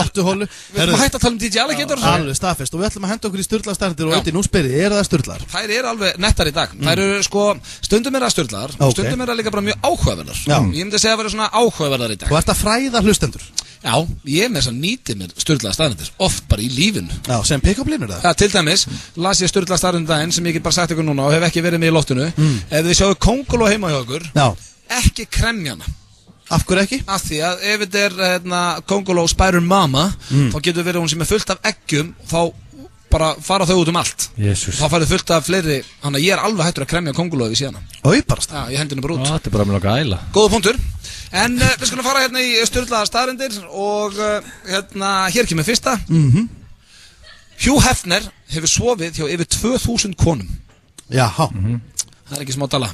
rottuhólu. Við erum að hætta að tala um DJ Alligator. Alveg staðfest og við ætlum að henda okkur í sturlaðar staðreyndir og nú spyrir, eru það sturlaðar? Þær eru alveg nettar í dag. Þær eru sko, stundum er það sturlaðar og stundum er það líka bara mjög áhugaverðar. Ég myndi segja að vera svona áhugaverðar í dag. Þú ert að fræða hlustendur? Já, ég með þess að nýti mér sturlaðar staðreyndir, oft bara í lífinu. Já, sem pick-up línur það? Já, til dæmis, las ég sturlaðar staðreyndir daginn sem ég get bara sagt ykkur núna og hef ekki verið með í loftinu. Ef þið sjáu kónguló heima hjá ykkur, ekki kremjana. Af hverju ekki? Af því að ef þetta er kónguló Spider Mama, þá getur verið hún sem er fullt af eggjum, þá bara fara þau út um allt. Jesus. Þá farið fullt af fleiri, þannig að ég er alveg hættur að kremja kónguló ef ég sé hana. Óiparast. Já, ég hendi henni bara út. Þetta er bara með nokkað æla. Góða punktur. En við skulum fara hérna í sturlaðar staðreyndir og hér kemur fyrsta. Hugh Hefner hefur sofið hjá yfir 2000 konum. Jaha. Það er ekki smá tala.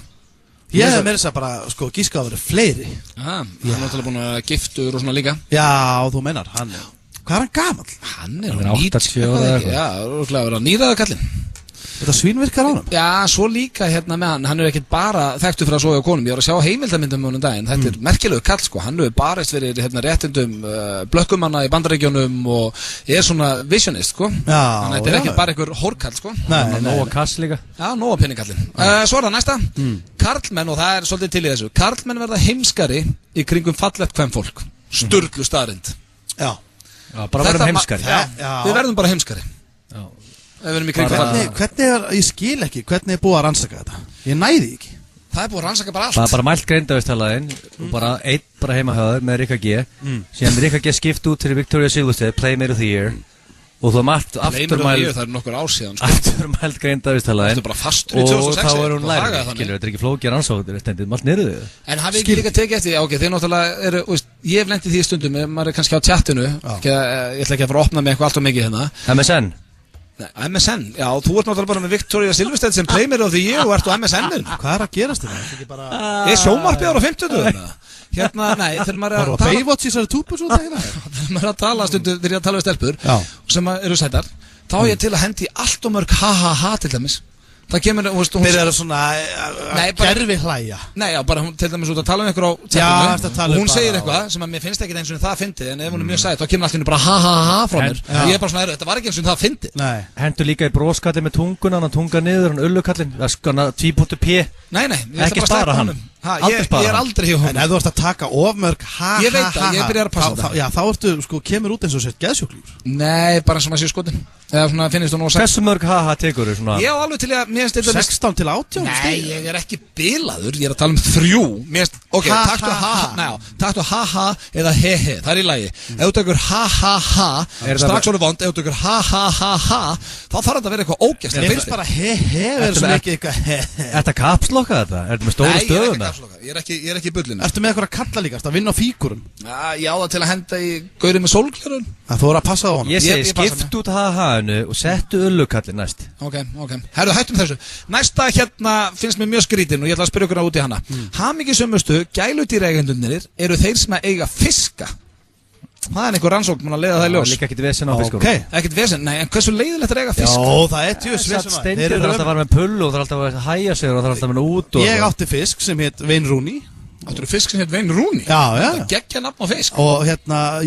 Ég hef með þess að bara, sko, gíska að vera fleiri. Hann er náttúrulega búin að giftur og svona líka. Já, þú meinar, hann. Hvað er hann gamall? Hann er 80 ára. Já, rúklega að vera nýraða kallinn. Þetta svínvirkar á hann? Já, svo líka hérna með hann. Hann er ekkert bara þekktur fyrir að sofa á konum. Ég var að sjá heimildamyndum um daginn. Þetta er merkilegu kall, sko. Hann hefur barist fyrir réttindum blökkumanna í Bandaríkjunum og er svona visionist, sko. Já. Þannig að þetta er ekki bara einhver hórkall, sko. Nei. Nóa kass líka. Já, nóa pinningkallinn. Svo er það næsta. Karlmenn, og það er svolítið til í þessu. Karlmenn verða heimskari í kringum fallegt kvenfólk. Sturlu staðrind. Já. Já, bara verðum heimskari. Já, við verðum bara heimskari. Já. Hvernig er, ég skil ekki, hvernig er búið að rannsaka þetta? Ég næði ekki. Það er búið að rannsaka bara allt. Það er bara mælt greindavistalaðinn og bara einn bara heimahöður með Rikka G. Síðan Rikka G skipt út til Victoria Silvstedt, Playmate of the Year. Og þú margt afturmæld. Það er nokkur ár síðan, sko. Afturmæld greindavistalaðinn. Þetta er bara fastur í 2006. Og þá er hún lærið, skilur, þetta er ekki flókið rannsóknir, þetta er allt niður. En hafið ekki líka tekið eftir, ok, þeir náttúrulega eru, ég hef lent í því stundum, maður er kannski á chatinu, ég ætla ekki að fara að opna með eitthvað allt og mikið hérna. MSN? Nei, MSN, já, þú ert náttúrulega bara með Victoria Silvstedt sem Playmate of the Year og ert á MSN-in. Hvað er að gerast þetta? Ég sjómarpið ára 50. Hérna, nei, þegar maður er að tala Baywatch í þessari túpu svo þegar þegar maður er að tala stundu, þegar ég er að tala við stelpur sem eru sætar, þá er ég til að hendi allt og mörg ha-ha-ha til dæmis. Það kemur, þú veist, þeir eru svona gerfi hlæja. Nei, já, bara hún til dæmis út að tala um ykkur á tjafinu og hún segir eitthvað sem að mér finnst ekki eins og það fyndið, en ef hún er mjög sæt, þá kemur allt henni bara ha-ha-ha frá mér. Ég er bara svona, þetta var ekki eins og það fyndið. Hendur líka í broskallin með tunguna, hann tunga niður, hann ullukallin, það er tvíbúttu P. Nei, ekki spara hann. Ég er aldrei hjá honum. En ef þú ert að taka ofmörg ha-ha-ha, ég veit að ég byrjar að passa það. Já, þá ertu, sko, kemur út eins og sett geðsjúklingur. Nei, bara eins og maður sé skotin. Eða svona finnist þú nú að segja. Hversu mörg ha-ha tekur þú svona? Ég á alveg til að, mér finnst þetta 16 til 18 Nei, ég er ekki bilaður, ég er að tala um 3. Mér finnst, ok, taktu ha-ha eða he-he, það er í lagi. Ef þú tekur ha-ha-ha, strax orðið vond, ef þú tekur ha-ha-ha-ha, þá þarf þetta að vera eitthvað ógeðslega. Ég finnst bara he-he, verður svo mikið eitthvað he-he. Er þetta kapslokka þetta? Er þetta með stóru stöðuna? Ég er ekki í bullinu. Ertu með eitthvað að kalla líka, að vinna á fígurum? Ég á það til að henda í gaurið með sólglörun. Það þú að passa á honum. Ég segi skipt út ha-ha-inu og settu ullukallin næst. Ok. Herru, hættum þessu. Næsta hérna finnst mér mjög skrítin og ég ætla að spyrja ykkur út í hana. Hamingjusömustu gæludýraeigendurnir eru þeir sem að eiga fiska. Það er einhver rannsókn mann að leiða það í ljós. Líka ekkert vesen á fiskum. Ekkert vesen, nei, en hversu leiðilegt er að eiga fisk? Já, það er tjus vesen. Steindir er alltaf að vera með pullu og það er alltaf að hæja sig og það er alltaf að vera út og... Ég átti fisk sem heit Wayne Rooney. Áttur fisk sem heit Wayne Rooney? Já. Það geggja nafn á fisk. Og hérna,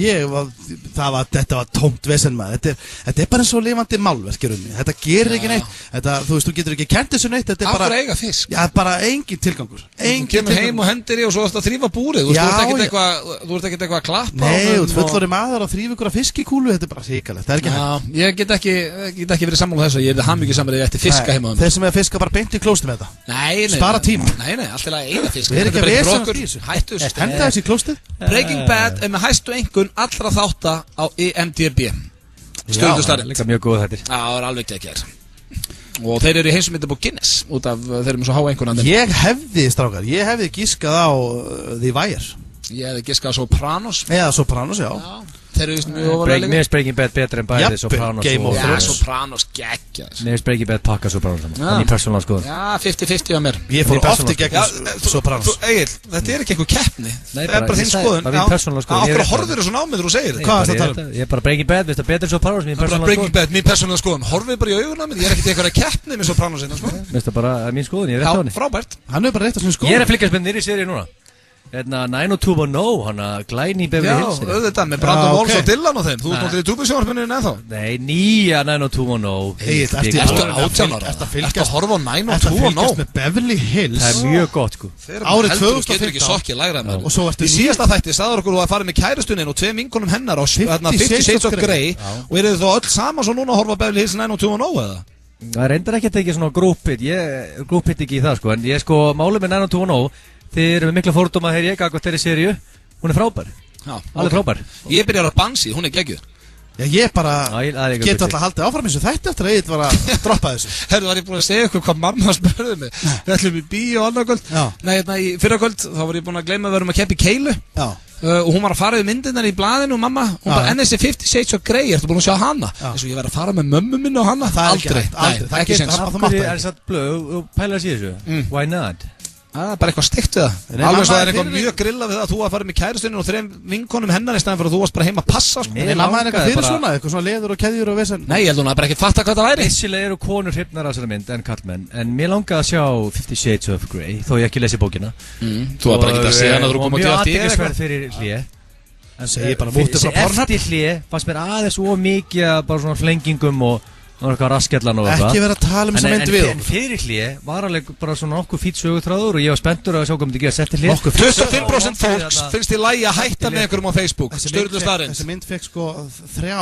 þetta var tómt vesen maður. Þetta er bara eins og lifandi málverk í rauninni. Þetta gerir ekki neitt. Þú veist, þú getur ekki kennt þessu neitt. Þetta er bara... Af hverju eiga fisk? Já, bara engin tilgangur. Þú kemur heim og hendir í og svo ætti að þrífa búrið. Þú ert ekkert eitthvað að klappa. Nei, þú ert fullorðið maður að þrífa ykkur að fiskikúlu. Þetta er bara hrikalegt. Það er ekki hægt. Ég get ekki verið sammála þessu. Ég er hamingjusamur eftir fiska heima. Þeir sem er að fiska bara beint í klósti með þetta. Nei. Spara tíma. Nei, allt til að eiga fisk. Við erum ekki að vesena því þessu. Hættu þessu. Henda þessi í klóstið. Breaking Bad er með hæstu einkunn allra þátta á IMDb. Stöðustarinn. Líka mjög góð þættir. Já, það er alveg ekki að gera. Og þeir eru í heimsmyndabók Guinness út af þeir eru með svo háa einkunn. Ég hefði gískað á The Wire. Ég hefði giskað á Sopranos. Eða Sopranos, já. Þeir eru mjög ofalega. Mér finnst Breaking Bad betur en bæði Sopranos og... Já, Sopranos geggja. Mér finnst Breaking Bad pakka Sopranos saman. En í persónulega skoðun. Já, 50-50 á mér. Ég fór ofti gegn Sopranos. Egil, þetta er ekki eitthvað keppni. Það er bara þinn skoðun. Bara mín persónulega skoðun. Ákveður horfir þú svona á mig þegar þú segir þetta? Hvað er það að tala um? Ég er bara Breaking Bad, veist það betur Sopranos, mín persónulega skoðun. Horfið bara í augun á mig, ég er ekkert eitthvað að keppni með Sopranos hérna, sko. Veist það bara mín skoðun, ég er rétt á henni. Frábært. Hann er bara rétt á sinni skoðun. Ég er að fylgjast með nýri seríu núna. 90210, hana Glæni Beverly Hills. Já, auðvitað, með Brandon Walsh og Dylan og þeim. Þú ert náttúrulega í túbusjónarspunninu ennþá. Nei, nýja 90210. Ertu 18 ára? Ertu að horfa á 90210? Ertu að fylgjast með Beverly Hills? Það er mjög gott, sko. Árið 2015. Getur ekki sokkið lægra með það. Í síðasta þætti sagður okkur að fara með kærustuninn og 2 vinkonum hennar á 50 Shades of Grey. Og eru þið þá öll saman svo núna að horfa Beverly Hills 90210 eða? Það reyndar ekki að tekja svona grúppit. Ég grúppit ekki í það, sko. En ég sko, málið með 90210, þið eru með mikla fordóma þegar ég gagvað þeirri seríu. Hún er frábær. Já, alveg frábær. Ég byrjar að Bansi, hún er geggjuð. Já, ég bara get alltaf haldið áfram eins og þetta eftir að ég var að droppa þessu. Herru, var ég búin að segja ykkur hvað mamma spurði mig. Við ætlum í bíó annað kvöld. Nei, í fyrra kvöld, þá var ég búin að gleyma að við erum að keppa í keilu. Já. Og hún var að fara við myndirnar í blaðinu og mamma, hún bara NSC 50 Shades of Grey, ertu búin að sjá hana? Eins og ég verið að fara með mömmu minna og hana. Aldrei. Það er ekki sens. Af hverju er það blöð og pæla að sé þessu? Why not? Það er bara eitthvað stygt við það. Alveg svo það er eitthvað mjög grilla við það að þú að fara með kærustunni og 3 vinkonum hennar í staðin fyrir að þú varst bara heima að passa, sko. En mamma er eitthvað fyrir svona, eitthvað svona leður og keðjur og vesen. Nei, ég held hún að bara ekki fatta hvað það væri. Vissilega eru konur hrifnar af þessari mynd en kallmenn, en mér langaði að sjá 50 Shades of Grey, þó ég ekki lesi bókina. Þú var bara ekki að segja hana þú komum á mjög athyglisverð fyrir hlé. En segi bara mútið frá Pornhub. Eftir hlé fannst mér aðeins ómikið bara svona flengingum og eitthvað raskjallan og eitthvað. Ekki vera að tala um þessa mynd við okkur. En fyrir hlé var alveg bara svona nokkuð fít sögutráður og ég var spenntur að sjá hvað myndi gera sett til hlé. 25% fólks finnst í lagi að hætta með einhverjum á Facebook. Sturlu starrend. Þessi mynd fekk sko 3.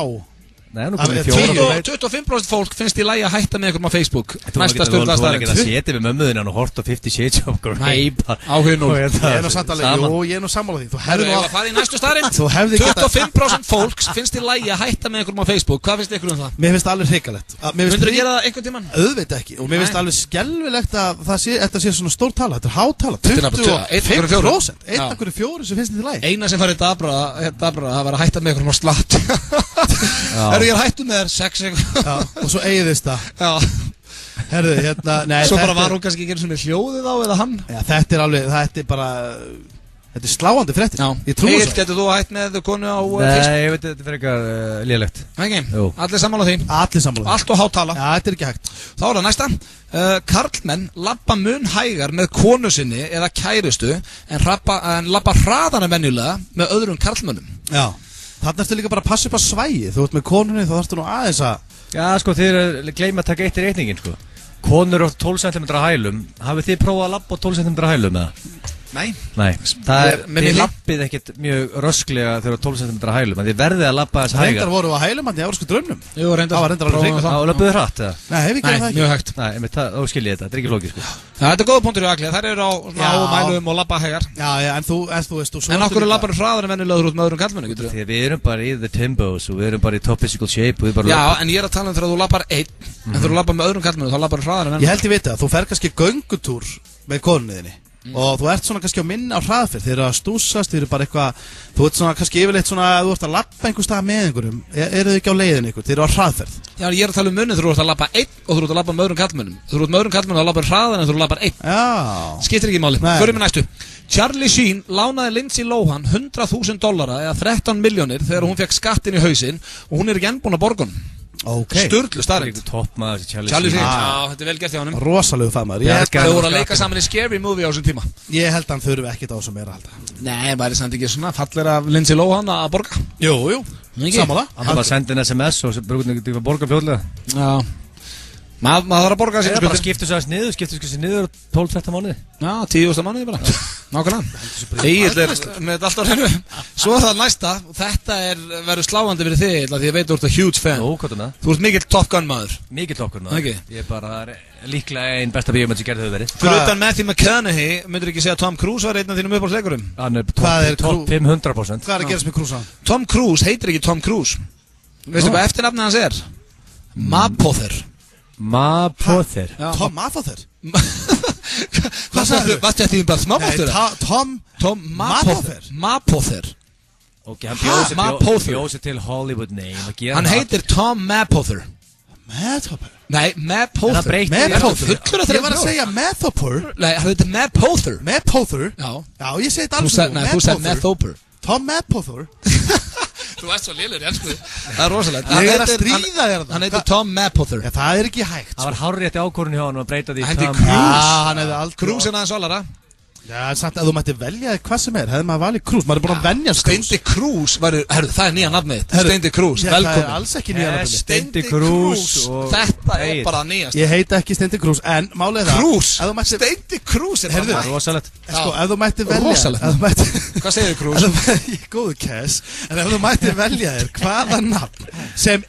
Nei, nú komið 4. 25% fólk finnst í lagi að hætta með einhverjum á Facebook. Næsta Sturla starrend. Þú var ekki að setja við mömmuðina og horta 50 Shades of Grey. Áhugnum. Ég er nú samt alveg, jú, ég er nú sammála því. Þú hefði nú að fara í næstu starrend. 25% fólks finnst í lagi að hætta með einhverjum á Facebook. Hvað finnst ykkur um það? Mér finnst alveg hrikalegt. Myndur þú gera það einhvern tímann? Auðvitað ekki. Og mér finnst alveg skelfilegt að þetta sé svona stór tala. Þetta er hátala. 25%. 1/4 sem finnst þetta í lagi. Eina sem farið dabra, það var að hætta með einhverjum á slatt. Erum ég að hættu með þér 6 og svo eigðist það. Herðu, hérna, nei. Svo bara var hún kannski ekki eins og með hljóðið á eða hann. Já, þetta er bara, þetta er sláandi fréttir. Ég trúi þessu. Getur þú hætt með konu á Facebook? Nei, ég veit, þetta er eitthvað lélegt. Ekki, allir sammála því. Allir sammála. Allt og hátala. Já, þetta er ekki hægt. Þá er það næsta. Karlmenn labba mun hægar með konu sinni eða kærustu en labba hraðana venjulega með öðrum karlmönnum. Já. Þannig ertu líka bara að passa upp á svægi. Þú ert með konunni, þá þarftu nú aðeins að... Já, sko, þið gleyma að taka eitt í reikningin, sko. Konur á 12 cm hælum. Hafið þið prófað að labba á 12 cm hælum, eða? Nei. Þið lappið ekkert mjög rösklega þegar 12 cm hælum, en þið verðið að labba þess hægar. Reyndar voru á hælum hann í Evrópsku draumnum. Jú, reyndar. Það var reyndar alveg hreikast. Og löpuðu hratt, eða? Nei, við gerum það ekki. Mjög hægt. Nei, þá skil ég þetta er ekki flókið, sko. Þetta er góða punktur í aðklið, þær eru á mælum og labba hægar. Já, en þú veist... En okkur er labbar hraðar en venjulega út með öðrum kallmönnum, getur þú? Við erum bara í the timbos og við erum bara í top physical shape. Já, en ég er að tala um þegar þú labbar einn, en þegar þú labbar með öðrum kallmönnum, þá labbar hraðar en venjulega. Ég held ég vita, þú fer kannski göngutúr með konunniðinni. Og þú ert svona kannski á minni á hraðferð. Þið eru að stúsast, þið eru bara eitthvað. Þú ert svona kannski yfirleitt svona að þú ert að labba einhvers stað með einhverjum. Eru þið ekki á leiðin ykkur? Þið eru á hraðferð. Já, ég er að tala um munið, þú ert að labba einn og þú ert að labba með öðrum kallmönnum. Þú ert með öðrum kallmönnum að labba hraðan en þú labbar einn. Já. Skiptir ekki máli. Förum við næstu. Charlie Sheen lánaði Lindsay Lohan $100,000 eða 13 milljónir þegar hún fekk skattinn í hausinn og hún ekki enn búin að borga honum. Okay. Sturlu starrend. Toppmaður Charlie Sheen. Já, þetta vel gert hjá honum. Rosalegu fagmaður. Þau voru að leika saman í Scary Movie á þessum tíma. Ég held að hann þurfi ekkert á þessum meira halda. Nei, væri samt ekki svona fallir af Lindsay Lohan að borga. Jú, samanlega. Hann bara sendi en SMS og brúknir ekki að borga fljóðlega. Já. Maður þarf að borga sér. Það bara skiptur sér niður 12-13 mánuði. Já, 10.000 mánuði bara. Nákvæmlega. Egil með allt á hreinu. Svo það næsta, og þetta verður sláandi fyrir þig, því ég veit þú ert að huge fan. Þú ert mikill Top Gun maður. Mikill Top Gun maður. Ég er bara líklega einn besta bíómynd sem gerði þau verið. Fyrir utan Matthew McConaughey, myndir ekki segja Tom Cruise var einn af þínum uppáhaldsleikurum? Hann er top 500%. Hvað er að gerast með Cruise á? Tom Cruise heitir ekki Tom Cruise. Veistu hvað eftirnafnið hans er? Mapother. Mapother. Tom Mapother. Hvað sagðu? Varstu þetta í bara smábóttur? Tom Mapother. Mapother. Ok, hann bjóð sér til Hollywood name. Hann heitir Tom Mapother. Mapother? Nei, Mapother. Mapother? Ég var að segja Mapother. Nei, hann heitir Mapother. Mapother? Já. Já, ég segi þetta alls nú. Nei, þú sagði Mapother. Tom Mapother. Þú ert svo lélur í ennsku. Það er rosalegt. Ég er að stríða þér. Hann heitir Tom Mapother. Það er ekki hægt. Það var hárrétti ákvörðun hjá hann að breyta því. Hann heitir Cruise. Hann hefði aldrei. Cruise er aðeins olara. Já, samt að þú mætti velja hvað sem hefði maður valið Cruise. Maður er búin að venja Steindi Cruise herru, það er nýja nafnið. Steindi Cruise, velkomin. Það er alls ekki nýja nafnið. Steindi Cruise. Þetta er bara nýjast. Ég heiti ekki Steindi Cruise, en málið það. Cruise? Steindi Cruise er bara rosalegt. Sko, ef þú mætti velja. Rosalegt. Hvað segir Cruise? Góðu Cass. En ef þú mætti velja þér hvaða nafn sem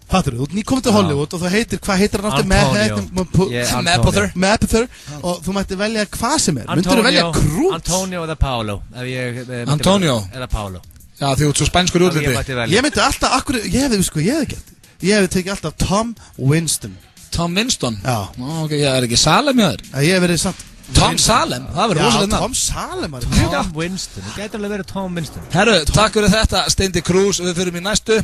fattur þú, ert nýkominn til Hollywood og þú heitir, hvað heitir hann aftur? Mapother. Og þú mætti velja hvað sem myndir þú velja Cruise? Antonio eða Paolo. Antonio eða Paolo. Já, því þú ert svo spænskur útliti. Ég myndi alltaf, ég hefði tekið alltaf Tom Winston. Tom Winston? Já. Ok, ég er ekki Salem hjá þér? Ég hef verið samt Tom Salem, það verður rosalega nafn. Tom Salem. Tom Winston, það getur alveg verið Tom Winston. Herru, takk fyrir þetta, Steindi Cruise, við fyrir í næstu.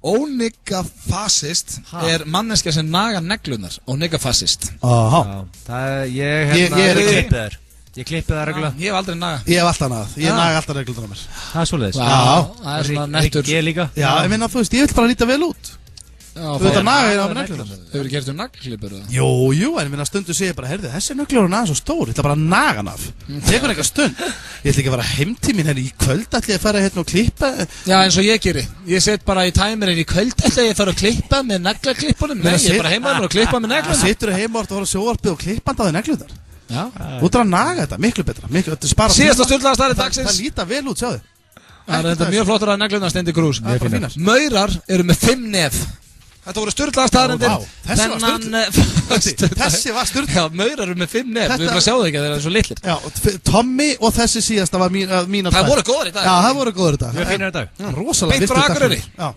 Ónigafasist er manneskja sem nagar neglunar. Ónigafasist. Aha. Ég er klippið þær. Ég klippið þær reglulega. Ég hef aldrei nagað. Ég hef alltaf nagað. Ég naga alltaf reglunar á mér. Það er svoleiðis. Það er svona nettur. Ég líka. Já, ég minna þú veist, ég vil bara líta vel út. Þú veit að naga hérna á mér neglunar. Hefur þið gert naglklipur? Jú, en minna stundu segir bara, heyrðu, þessi neglunar er naga svo stór, ég ætla bara að naga hann af. Tekur eitthvað stund. Ég ætla ekki að fara heimtíminn hérna í kvöld, ætla ég að fara hérna og klippa. Já, eins og ég geri. Ég set bara í timerinn í kvöld, ætla ég að fara að klippa með naglaklippunum. Nei, ég er bara heima og klippa með neglunar. Sittur heima og horfa sjónvarpið og klippandi á þig neglunar. Já. Þú ætlar að naga þetta, miklu betra. Síðasta sturlaða staðrið dagsins. Það líta vel út, sjáðu. Það er mjög flottur að neglunar, Steindi Cruise. Maurar eru með 5 nef. Þetta voru sturlaða staðrendir. Þessi var sturlaða. Já, maurar eru með 5 nef. Við erum að sjá það ekki, þeir eru svo litlir. Já, Tommy og þessi síðasta var mína. Það voru góður í dag. Já, það voru góður í dag. Við erum fínir í dag. Rosalega. Beint frá Akureyri. Já.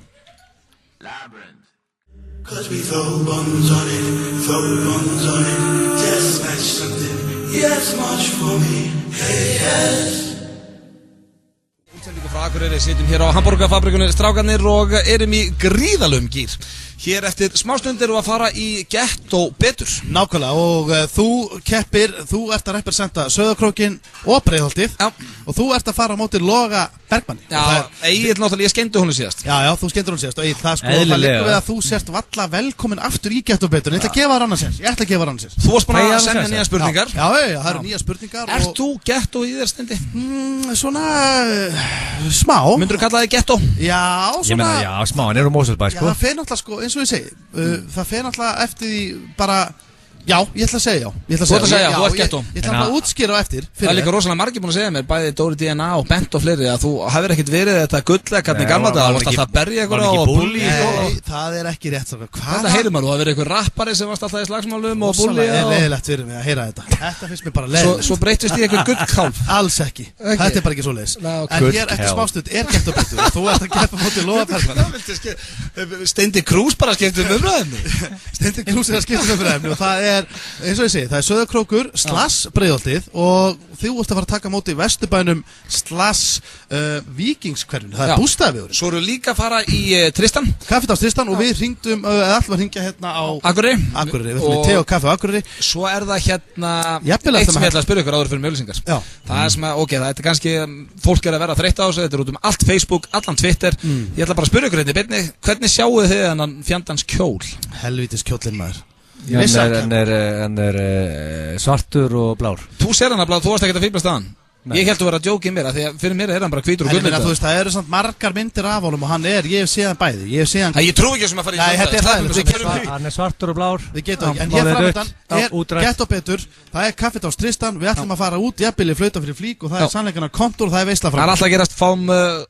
Cause we throw bombs on it, just match something, yes, much for me, hey, yes. Útsendingu frá Akureyri, sitjum hér á Hamborgarfabrikunni strákarnir og erum í gríðalögum gýr. Hér eftir smástundir og að fara í Ghetto betur. Nákvæmlega, og þú ert að representa Sauðárkrókinn og Breiðholtið. Já. Og þú ert að fara á móti Loga Bergmanni. Já, Egill náttúrulega, ég skendi honum síðast. Já, þú skendur honum síðast og Egill, það liggur við að þú sért valla velkomin aftur í Ghetto betur. Ég ætla að gefa þér annars séns. Þú varst bara að semja nýja spurningar. Já, það eru nýja spurningar. Ert þú Ghetto í þér, Steindi? Svona smá. Myndirðu kalla þig Ghetto? Já, svona. Ég meina, já, smá, hann er Mosfellsbæ, sko. Já, það fer náttúrulega, sko, eins og ég segi, það fer náttúrulega eftir því bara. Já, ég ætla að segja já. Þú ætla að segja, þú ert Ghetto. Ég ætla að útskýra á eftir. Það er líka rosalega margir búin að segja mér, bæði Dóri DNA og Bent og fleiri, að þú hefur ekkert verið þetta gulllekarni gamla dag, þú varst alltaf að berja ykkur á og bulli. Nei, það er ekki rétt. Þetta heyrir maður, þú hefur verið ykkur rappari sem varst alltaf í slagsmálum og bulli. Það er leiðilegt fyrir mig að heyra þetta. Þetta finnst mér bara leiðilegt. Svo breytist í ykkur gullkálf. Alls ekki. Þetta er bara ekki svoleiðis. En hér eftir smástund er Ghetto betur. Þú ert að keppa móti Loga Bergmann. Steindi Cruise bara skiptir umræðinu. Steindi Cruise er að skipta umræðinu og það eins og ég segi, það Sauðárkrókur / Breiðholtið og þú ert að fara að taka móti Vesturbænum / Víkingskverfinu, það bústaðavegurinn. Svo eru líka að fara í Tristan Kaffitás Tristan og við hringdum alltaf að hringja hérna á Akureyri, við ætlum í te og kaffi á Akureyri. Svo er það hérna eitt sem ég ætla að spyrja ykkur áður fyrir mjölusingar. Það er sem að, það er kannski fólk að vera þreytt á þessu, þetta er út allt Facebook, allan Twitter. Ég ætla bara að spyrja ykkur hérna í beinni, hvernig sjáu þið þennan fjandans kjól? Helvítis kjólinn maður. Hann er svartur og blár. Þú sér hann að blár, þú varst ekkert að fíblast að hann. Ég held að vera að djóka í mér, því að fyrir mér er hann bara hvítur og gullur. Þú veist, það eru samt margar myndir af honum og ég hef séð hann bæði. Ég trú ekki sem að fara í þetta er það. Hann er svartur og blár. Við getum ekki, en hér framöndan er Gett og betur. Það er Kaffitás Tristan, við ætlum að fara út, jafnvel í flauta fyrir flík og það er sannleikarnar Kontur og það er veisla fram. Það er alltaf að gerast, fáum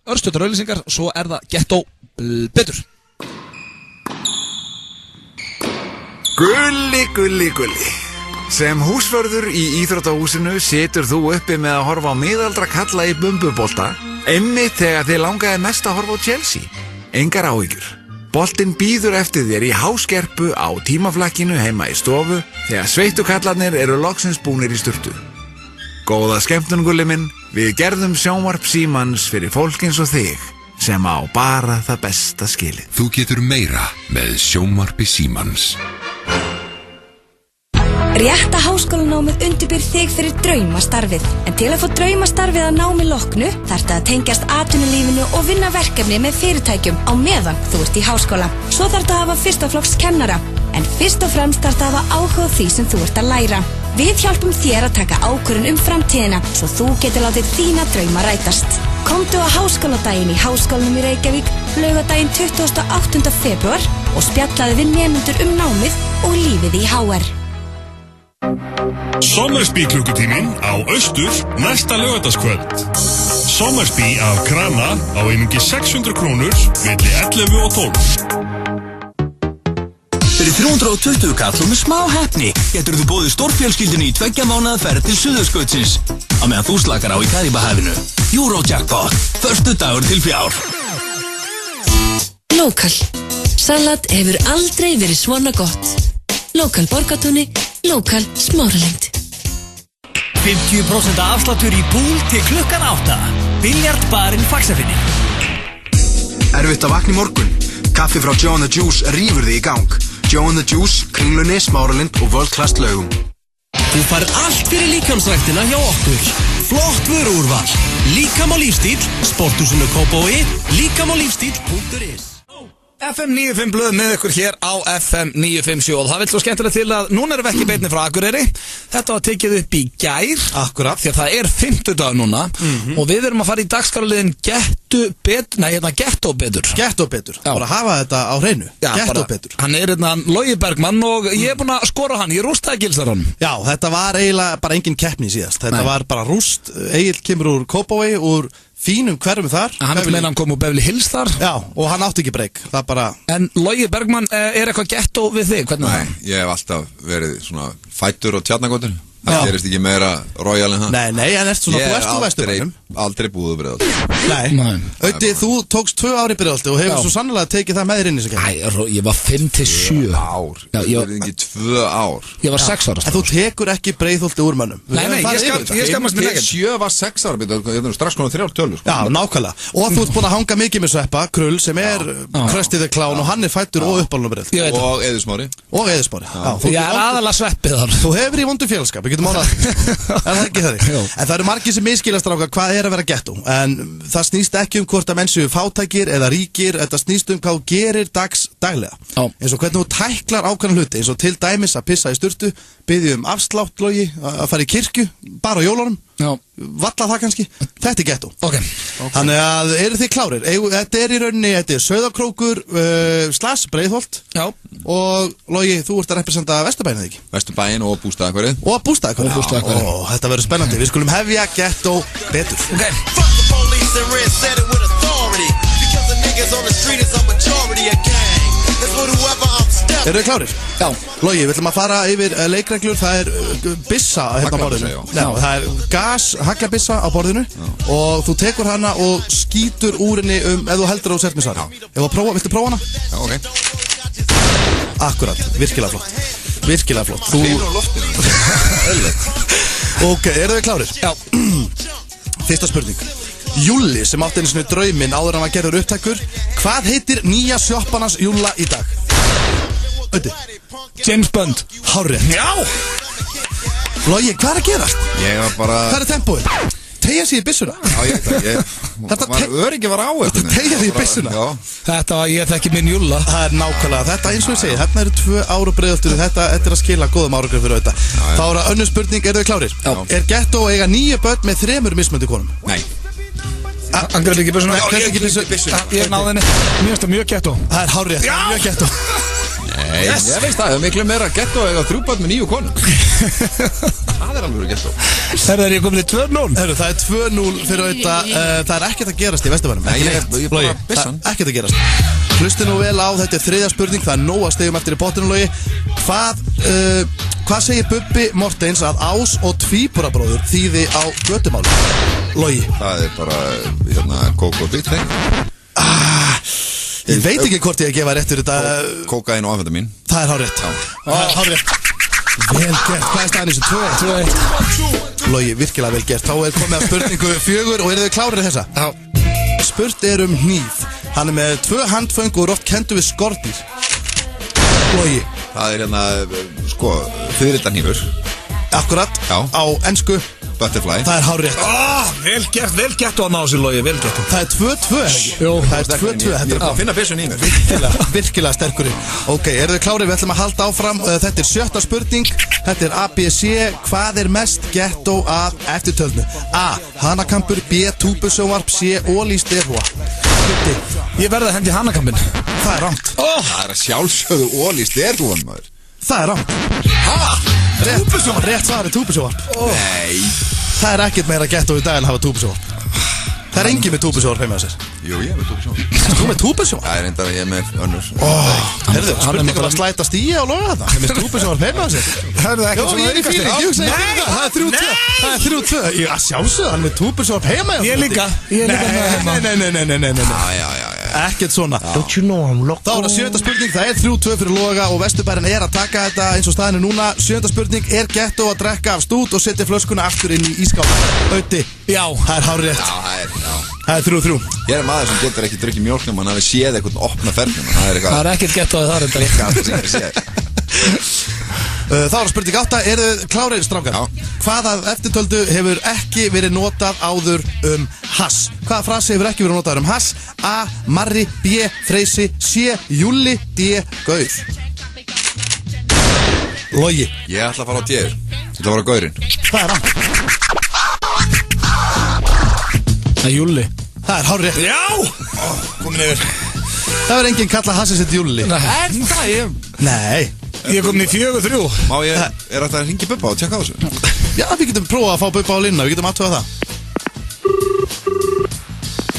örstuttar auglýsingar, svo er það Gett og betur. Gulli. Sem húsvörður í íþróttahúsinu situr þú uppi með að horfa á miðaldra kalla í bumbubolta, einmitt þegar þið langaði mest að horfa á Chelsea. Engar áhyggjur. Boltinn bíður eftir þér í háskerpu á tímaflakkinu heima í stofu þegar sveittukallarnir eru loksins búnir í sturtu. Góða skemmtun, Gulli minn, við gerðum sjónvarp Símans fyrir fólk eins og þig sem á bara það besta skilið. Þú getur meira með sjónvarpi Símans. Rétta háskólanámið undirbýr þig fyrir draumastarfið. En til að fá draumastarfið að námi loknu þarftu að tengjast atvinnulífinu og vinna verkefni með fyrirtækjum á meðan þú ert í háskóla. Svo þarftu að hafa fyrstaflokks kennara. En fyrst og fremst þarftu að hafa áhuga á því sem þú ert að læra. Við hjálpum þér að taka ákvörðun framtíðina svo þú getur látið þína drauma rætast. Komdu á háskóladaginn í Háskólanum í Reykjavík laugardaginn 28. febrúar og spjallaðu við nemendur námið og lífið í HR. Sommersby klukkutíminn á Austur næsta laugardagskvöld. Sommersby af Krana á einungis 600 krónur milli 11 og 12. Fyrir 320 kall og með smá heppni getur þú boðið stórfjölskyldunni í 2 mánaða ferð til Suðurskautsins á meðan þú slakar á í Karíbahafinu. Eurojackpot, förstu dagur til fjár. Lokal. Salat hefur aldrei verið svona gott. Lokal Borgartúni, lokal Smáralind. 50% afsláttur í búl til klukkan 8. Biljardbarinn Faxafinni. Erfitt að vakna í morgun. Kaffi frá Joe & the Juice rífur þig í gang. Joe & the Juice, Kringlunni, Smáralind og World Class laugum. Þú fær allt fyrir líkamsræktina hjá okkur. Flott vöruúrval. Líkam og lífstíl, Sporthúsinu Kópavogi, líkamoglífstíl.is. FM 95 blöð með ykkur hér á FM 957 og það vil svo skemmtilega til að núna erum við ekki beinni frá Akureyri. Þetta var tekið upp í gær. Akkurat. Því að það er 50 núna og við erum að fara í dagskráraliðin Gettu betur. Gettu betur. Bara hafa þetta á hreinu. Gettu betur. Hann er hérna Logi Bergmann og ég er búinn að skora hann. Ég rústaði Gilsaranum. Já, þetta var eiginlega bara engin keppni síðast. Þetta var bara rúst. Egil kemur úr Kópavogi, úr fínum hverfum þar. Hann meina hann kom úr Beverly Hills þar. Já, og hann átti ekki breyk. Það bara... En Logi Bergmann, er eitthvað gettó við þig? Hvernig Nei, ég hef alltaf verið svona fættur á Tjarnargötunni. Það gerist ekki meira royal en það. Nei, en ertu svona, þú ert úr Vesturbænum. Aldrei búið Breiðholti. Nei. Auði, þú tókst 2 ár í Breiðholti og hefur svo sannlega tekið það með þér inn í þessu keppni. Æ, ég var 5-7 ár. Ég var ekki 2 ár. Ég var 6 ára. En þú tekur ekki Breiðholti úr mönnum. Nei, ég skammast mér ekkert. 7 var 6 ára, ég er strax konar 3 tölur. Já, nákvæmlega. Og þú ert búin að hanga mikið með Sveppa, Krull, sem er Krusty the Clown og hann er fættur og uppálinn á Breiðholti. Og Eiður Smári. Ég er aðalega Sveppið þar. Þú hefur í vondu félagsskap, við getum það er ekki þannig. En það eru margir sem misskilast ráka hvað er að vera gettó. En það snýst ekki hvort að menn séu fátækir eða ríkir. Þetta snýst hvað þú gerir daglega. Eins og hvernig þú tæklar ákveðna hluti. Eins og til dæmis að pissa í sturtu, biðja afslátt Logi, að fara í kirkju bara á jólunum. Valla það kannski. Þetta er gettó. Þannig að eru þið klárir? Þetta er í rauninni, þetta er Sauðárkrókur / Breiðholt. Og Logi, þú ert að representa Vesturbæinn, eða ekki? Vesturbæinn og Bústaðahverfið. Og Bústaðahverfið. Þetta verður spennandi. Við skulum hefja gettó betur. Eru þið klárir? Já. Logi, við ætlum að fara yfir leikreglur. Það er byssa hérna á borðinu. Það er haglabissa á borðinu. Og þú tekur hana og skýtur úr henni ef þú heldur að þú sért með svar. Viltu prófa hana? Já, ok. Akkurat, virkilega flott. virkilega flott. Feimur á loftinu. Ok, eru þið klárir? Já. Fyrsta spurning. Júlli sem átti einu sinni drauminn áður en hann var gerður upptækur. Hvað heitir nýja sjoppanans Júlla í dag? Ötti. James Bond. Hárrétt. Já. Logi, hvað er að gerast? Ég var bara... Hvað er tempóið? Tegja sig í byssuna. Já, öryggi var á eftir mig. Tegja sig í byssuna. Já. Þetta var ég þekki minn Júlla. Það er nákvæmlega, þetta eins og ég segi, þarna eru 2 ár og breiðaltur, þetta er að skila góðum árangur fyrir þetta. Þá er að önnur spurning, eru þið klárir? Já. Er Getto eiga 9 börn með 3 mismunandi konum? Nei. Hann gröði ekki byssuna. Ekki byssuna. Ég náði henni. Mér finnst það mjög Getto. Það er hárrétt, mjög Getto. Nei, ég veist það er miklu meira Getto eiga 3 börn með 9 konum. Það er alveg Getto. Það er ég komin í 2-0. Það er 2-0 fyrir þetta. Það er ekkert að gerast í Vesturbænum. Nei, ég bara byssan. Ekkert að gerast. Hlustu nú vel á, þetta er 3. spurning. Það er nóg að stegum eftir í pottinu, Logi. Hvað segir Bubbi Mortens að ás og tvíburabróður þýði á götumáli? Logi. Það er bara, kók og bít, Ég veit ekki hvort ég að gefa rétt fyrir þetta. Kókain og amfetamín. Það er hárrétt. Það er hárrétt. Vel gert, hvað er staðan í þessu? 2-1. Logi, virkilega vel gert. Þá er komið að spurningu 4 og eru þið klárið þessa? Já. Spurt er um hníf. Hann er með 2 handföng og oft kendur við skordýr. Logi. Það er fiðrildarhnífur. Akkurat. Já. Á ensku. Butterfly. Það er hárrétt. Vel gert á að ná sér, Logi, vel gert. Það er 2-2, ekki? Jú. Það er 2-2. Ég er að finna byssun í mér. Virkilega sterkurinn. Ok, eru þið klárið? Við ætlum að halda áfram. Þetta er 7. spurning. Þetta er ABC. Hvað er mest Getto af eftirtölnu? A. Hanakampur. B. Túbusjónvarp. C. Ólís derhúa. Ég verði að hendi Hanakampin. Það er rangt. Það er að sjálfsögðu Ólís derhúan, maður. Það er rangt. Rétt svar er túbusjónvarp. Nei. Það er ekkert meira Getto í dag en að hafa túbusjónvarp. Það er engin með túbusjónvarp heima á sér. Jú, ég er með túbusjónvarp. Erst þú með túbusjónvarp? Það er enda að ég er með önnur. Herðu, spurningur að slæta stíja og loga þetta. Með túbusjónvarp heima á sér. Herðu, ekki svona ykkar stíð. Það er 3-2. Það er 3-2. Ég sjálfsögðu, hann með túbusjónvarp heima á sér. Ég líka með heima. Nei. Ekkert svona. Don't you know I'm locked? Þá er það 7. spurning, það er 3-2 fyrir Loga og Vesturbærin er að taka þetta eins og staðinu núna. 7. spurning, er Getto að drekka af stút og setja flöskuna aftur inn í ískápa? Ötti. Já. Það er hárrétt. Það er 3-3. Ég er maður sem getur ekki drukkið mjólk nema hann hafi séð eitthvað opna ferðnum. Það er ekkert Getto að það er Þá er spurning 8, eru þið klárið, strákar? Já. Hvaða eftirtöldu hefur ekki verið notað áður hass? Hvaða frasi hefur ekki verið notað hass? A. Marri. B. Freysi. C. Júlli. D. Gaur. Logi. Ég ætla að fara á D. Ég ætla að fara á Gaurinn. Það er rangt. Það er Júlli. Það er hárrétt. Já. Komin yfir. Það er enginn kalla hassi sitt Júlli. Nei. Ég kom í 4-3. Má ég, er þetta að ringi Bubba og tjekka á þessu? Já, við getum prófað að fá Bubba á línuna, við getum aðtöða það.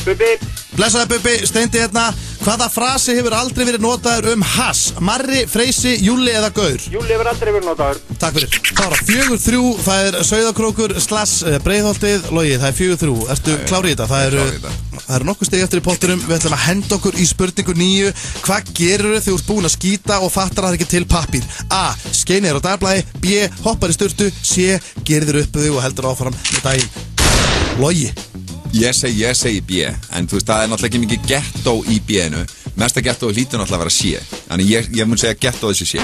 Bubbi. Blessaði Bubbi, Steindi hérna. Hvaða frasi hefur aldrei verið notaður hass? Marri, Freysi, Júlli eða Gaur? Júlli hefur aldrei verið notaður. Takk fyrir. Það var 4-3, það er Sauðakrókur / Breiðholtið. Logi, það er 4-3. Ertu klárið í þetta? Það eru nokkuð stegi eftir í potturum. Við ætlum að henda okkur í spurningu 9. Hvað gerur þau ert búin að skýta og fattar að það ekki til pappír? A. Skeinir á dagblæði. B. Hoppar í sturtu. C. Gerður upp þau og heldur áfram með daginn. Logi. Ég segi B, en þú veist, það er náttúrulega ekki mikið Getto í B-inu. Mesta Getto lítur náttúrulega að vera C. Þannig ég mun segja Getto þessi C.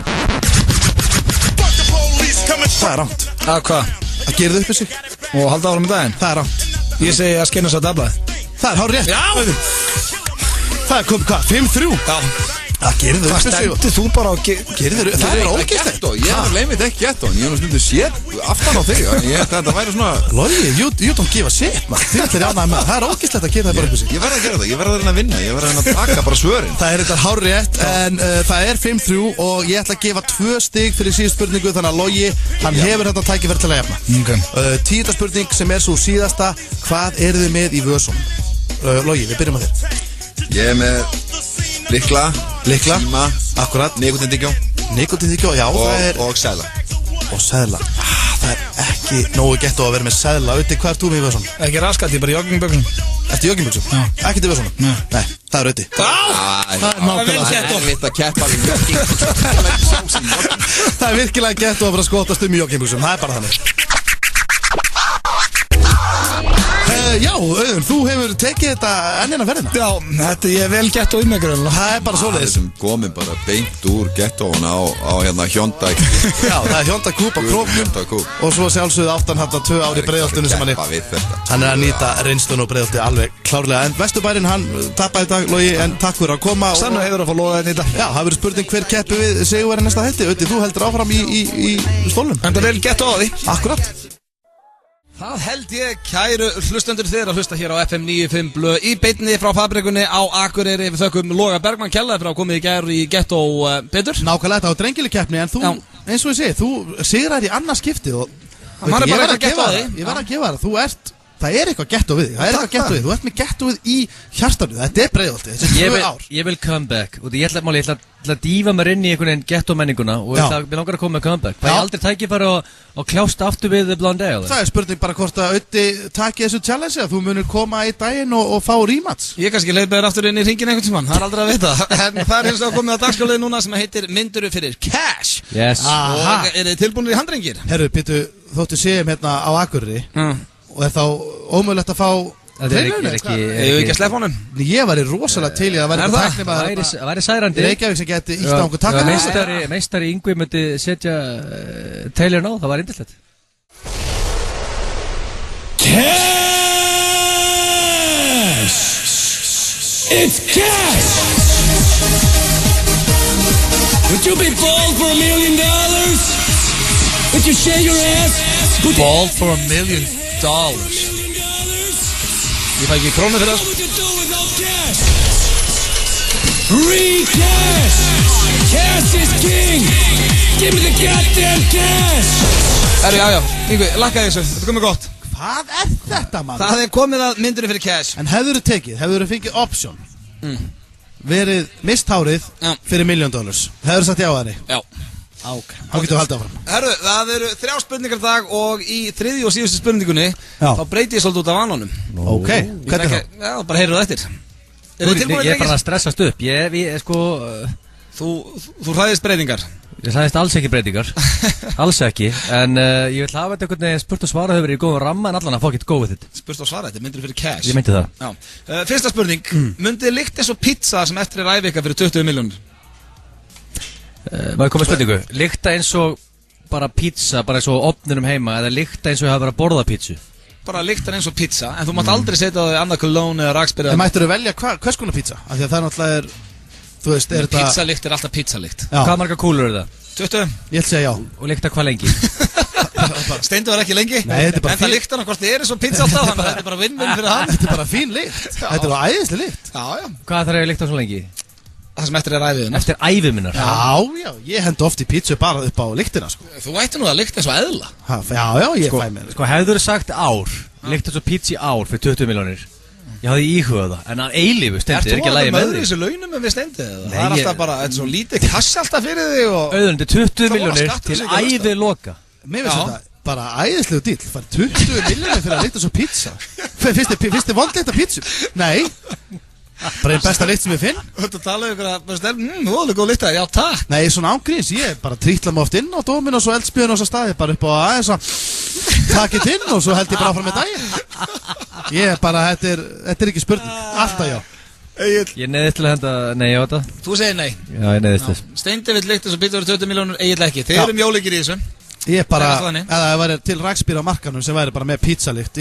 Það er rangt. Að hvað? Að gerðu upp þessi. Og halda áfram með daginn? Það er rangt. Ég segi að skeinast á dagblæði. Það er hár rétt. Já! Það er komið hvað? 5-3? Já. Það gerðu upp þessi. Hvað stendur þú bara á gerður upp? Það er ógeðslegt. Ég hef leimit ekki Getto, en ég hef stundu séð aftan á þig. Þetta væri svona... Logi, you don't give a shit, man. Þið ætlir ánægð með. Það er ógeðslegt að gera það bara upp þessi. Ég verði að gera það, ég verði að reyna að vinna. Ég verði að reyna að taka bara svörin. Það er þetta hár rétt, en það er 5-3 og ég ætla að gefa 2 stig fyrir síðust spurningu, þannig að Logi, hann hefur þetta tækifæri til að jafna. 10. spurning sem er svo síðasta, hvað eru þið með í vösunum? Logi, við byrjum á þér. Ég er með lykla, síma, akkurat, nikotindíkjó, já, það er og seðla. Og seðla. Það Það er ekki nógu gett að vera með seðla. Auði, hvað ert þú með í vössunum? Ekki raskat, ég er bara í joggingböksum. Ertu í joggingböksum? Já. Ekkert í vössunum? Nei, það er Auði. Það er Það er virkilega gett að vera skotast í joggingböksum. Það er bara þannig. Já, Auðun, þú hefur tekið þetta ennina verðina. Já, þetta ég vel getto í mig grunn. Það er bara svoleiðis. Það er komið bara beint úr gettóna á hérna Hyundai. Já, það er Hyundai Coupe á Króknum. Og svo sjálfsögðu áttan hann 2 ár í Breiðholtinu sem hann er að nýta reynslun og Breiðholti alveg klárlega. En Vesturbærinn, hann tappaði í dag, Logi, en takk fyrir að koma. Sannu hefur að fá Loga að nýta. Já, það verður spurning hver keppi við sigurveri næsta hætti. Auði, þú heldur áfram í stólnum. En það vel getto á því. Akkurat. Það held ég, kæru hlustendur, þeir að hlusta hér á FM 95 Blö í beinni frá fabrikunni á Akureyri. Við þökkum Loga Bergmann kærlega fyrir að komið í gær í Getto Petur. Nákvæmlega, þetta á drengileg keppni, en þú, eins og ég segi, þú sigrar í annað skipti og ég verð að gefa það. Það er eitthvað getto við þig, þú ert með getto við í hjartanu, þetta er Breiðholti, þessi 2 ár. Ég vil comeback, og ég ætla að dýfa mér inn í einhvern veginn getto menninguna og ég langar að koma með comeback. Það er aldrei tækifæri að kljást aftur við Blondale. Það er spurning bara hvort að Öddi taki þessu challenge að þú munir koma í daginn og fá rematch. Ég kannski leiði bara aftur inn í hringin einhvern tímann, það er aldrei að vita. En það er hins vegar komið á dagskálið núna sem heitir Mynduru fyrir Cash. Yes. Og er þið tilbúinir í handrengir? Herru, býttu, þóttu séum hérna á Akureyri. Og er þá ómögulegt að fá treinarinn? Ég ekki að sleppa honum. Ég var í rosalega til í að vera það væri særandi. Reykjavík sem geti ítt á einhver takka. Meistari Yngvi myndi setja Taylorinn á, það var yndislegt. Cash! It's cash! Would you be bald for $1 million? Would you shave your ass? Bald for $1 million? Ég fæ ekki krónu fyrir það. Free cash! Cash is king! Give me the goddamn cash! Já, Yngvi, lakkaði þessu, þetta komið gott. Hvað er þetta, mann? Það hefði komið að Mynduru fyrir Cash. En hefur þú fengið option? Verið misthárið fyrir $1 million? Hefur þú sagt já að henni? Já. Þá getum við haldið áfram. Herru, það eru 3 spurningar dag og í 3. og síðustu spurningunni þá breyti ég svolítið út af vananum. Ok, hvernig þá? Já, bara heyrðu það eftir. Ég er bara að stressast upp. Þú hræðist breytingar? Ég hræðist alls ekki breytingar. Alls ekki. En ég vil hafa þetta einhvern veginn spurt og svara hefur verið í góðum ramma en allan að fuck it, go with it. Spurt og svara, þetta er Mynduru fyrir Cash. Ég meinti það. Já. Fyrsta spurning, myndi líkt eins og pizza sem eftir er ævika fyrir 20 milljónir? Má ég koma með spurningu? Lykta eins og bara pizza, bara eins og opninum heima eða lykta eins og ég hafa verið að borða pizzu? Bara lykta eins og pizza, en þú mátt aldrei setja á þig annað cologne eða rakspyrir. En mættur þú velja hvers konar pizza? Af því að það náttúrulega er, þú veist, er þetta... Pizzalykt er alltaf pizzalykt. Hvað marga kúlur er það? 20. Ég ætla að segja já. Og lykta hvað lengi? Steindu var ekki lengi. Nei, þetta er bara en það lykta hann hvort þið eins og pizza alltaf, þannig að þetta er bara win-win fyrir hann. Þetta er bara fín lykt. Þetta er bara æðislega lykt. Já. Hvað þarf ég að lykta svo lengi? Það sem eftir er æviðunar. Eftir æviminnar? Já, ég hendi oft í pizza bara upp á lyktina, sko. Þú ætti nú að lykta eins og eðla. Já, ég fæ mér. Sko, hefur þú sagt ár, lykta eins og pizza í ár fyrir 20 milljónir? Ég hafði íhugað það, en að eilífu Steindi er ekki að lægja með þig. Þessu launum við Steindi? Það er alltaf bara, þetta er svo lítið kass alltaf fyrir þig og... Auðvitað, 20 milljónir til ævi loka. Mér finnst þetta bara æðislegu dýl. Það fær 20 milljónir fyrir að lykta svo pizza. Finnst þið vondleita pizza? Nei. Bara einn besta lykt sem ég finn. Þú ætti að tala um ykkur að, þú hefði góð lykta, já takk. Nei, svona ángríns, ég bara trítla mig oft inn á Dominos og Eldspjörn og svo staði bara upp á aðeins að takit inn og svo held ég bara áfram með daginn. Ég bara, þetta er ekki spurning, alltaf já. Ég neyðist til að henda nei á þetta. Þú segir nei? Já, ég neyðist þess. Steindi vill lykta svo pizza fyrir 20 milljónir, Egill ekki. Þeir eru mjóleikir í þessu. Ég bara, ef það væri til rakspýr á markanum sem væri bara með pizzalykt,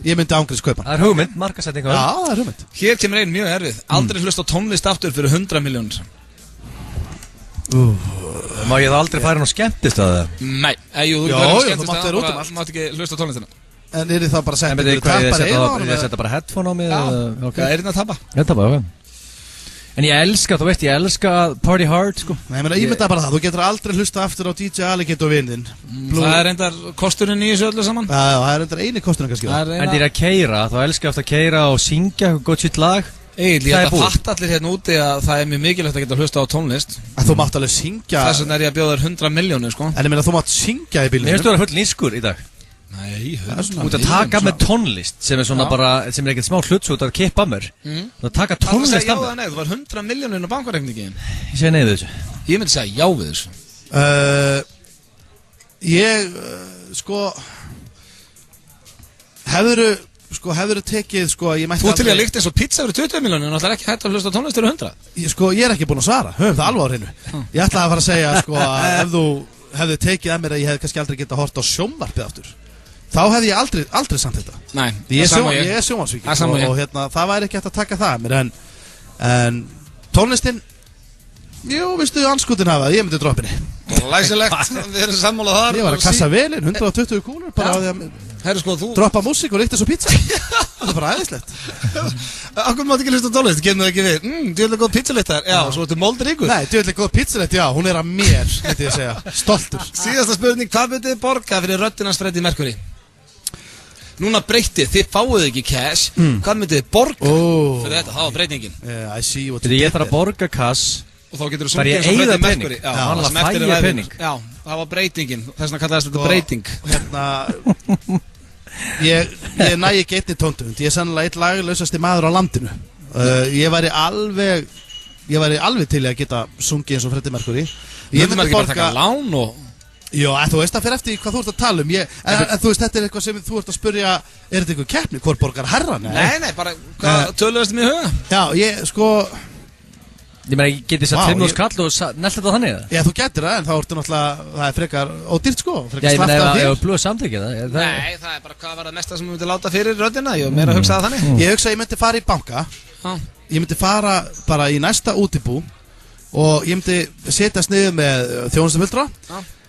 ég myndi ángriðs kaupa. Það er hugmynd, markasetning. Já, það er hugmynd. Hér kemur einn mjög erfið. Aldrei hlusta á tónlist aftur fyrir 100 milljónir. Má ég það aldrei færa ná skemmtist að það? Nei, þú mátt vera út um allt. Þú mátt ekki hlusta á tónlistina. En er þið þá bara sett ykkur tappar eða? Er þið að setja bara headphone á mig? Já, er þið að tappa? Ég tappa, ok. En ég elska, þú veist, ég elska Party Hard, sko. Nei, ég mynda bara það, þú getur aldrei hlusta aftur á DJ Alligator og vinnin. Það er reyndar kosturinn í þessu öllu saman. Já, það er reyndar eini kosturinn kannski. En þið er að keira, þá elska ég aftur að keira og syngja gott sitt lag. Egil, ég held að fatta allir hérna úti að það mjög mikilvægt að geta hlusta á tónlist. Að þú mátt alveg syngja. Þess vegna ég að bjóða þér 100 milljónir, sko. En ég meina þú mátt syngja í bílunum. Mér finnst þú að vera full nýskur í dag. Nei, út að taka með tónlist sem svona bara, sem ekkert smá hlut svo út að kippa mér. Þú að taka tónlist af mér. Þú var 100 milljónir á bankvareikningi. Ég segi nei við þessu. Ég myndi segja já við þessu. Hefurðu tekið, ég mætti Þú til að líkt eins og pizza fyrir 20 milljónir, en það ekki hægt að hlusta á tónlist fyrir 100. Ég ekki búinn að svara, höfum það alveg á hreinu. Ég ætlaði að fara að segja, að ef þú hefði tekið að mér að ég hefði kannski aldrei getað hort á sjónvarpið aftur, þá hefði ég aldrei samt þetta. Nei, ég er sjónvarsvíkir og það væri ekki hægt að taka það að mér, en tónlistin, jú, vistu, anskutin hafa það, ég myndi droppinni. Læsilegt, við erum sammálað þar. Ég var að kassa velin, 120 kúlur, bara á því að droppa músík og ríkta svo pizza. Það bara æðislegt. Akkur mátt ekki hlusta á tónlist, kemur það ekki við. Djöðlega góð pizzalegt þar, já, svo ertu moldur ykkur. Nei, djöðlega góð pizzalegt, já, hún er að mér, myndi ég segja, stoltur. Síðasta spurning, hvað myndið þið borga fyrir röddinans Freddie Mercury? Núna breytið, þið fáið ekki cash, hvað myndið þið borga fyrir þetta? Það var breytingin. Ég þarf að borga cash. Og þá getur þú sungið eins og Freddie Mercury. Já, sem eftir er pening. Já, það var breytingin. Þess vegna kallaðist þetta breyting. Ég næ ekki einni tóntegund. Ég er sannlega eitt laglausasti maður á landinu. Ég væri alveg til að geta sungið eins og Freddie Mercury. Ég myndi bara taka lán og... Já, þú veist það fyrir eftir hvað þú ert að tala um. En þú veist, þetta er eitthvað sem þú ert að spyrja, er þetta eitthvað keppni? Hvor borgar herra? Nei, bara hvað töluðast mér í huga? Já, Ég meina, ég geti satt 5.000 kall og næst þetta þannig eða? Já, þú getur það, en þá ertu náttúrulega, það er frekar ódýrt Já, ég meina, ef blöðu samþykja það Nei, það er bara hvað var það mesta sem við myndum láta fyrir röddina. Ég meira að hugsa það þannig. Ég hugsa að ég myndi fara í banka. Ég myndi fara bara í næsta útibú og ég myndi setjast niður með þjónustufulltrúa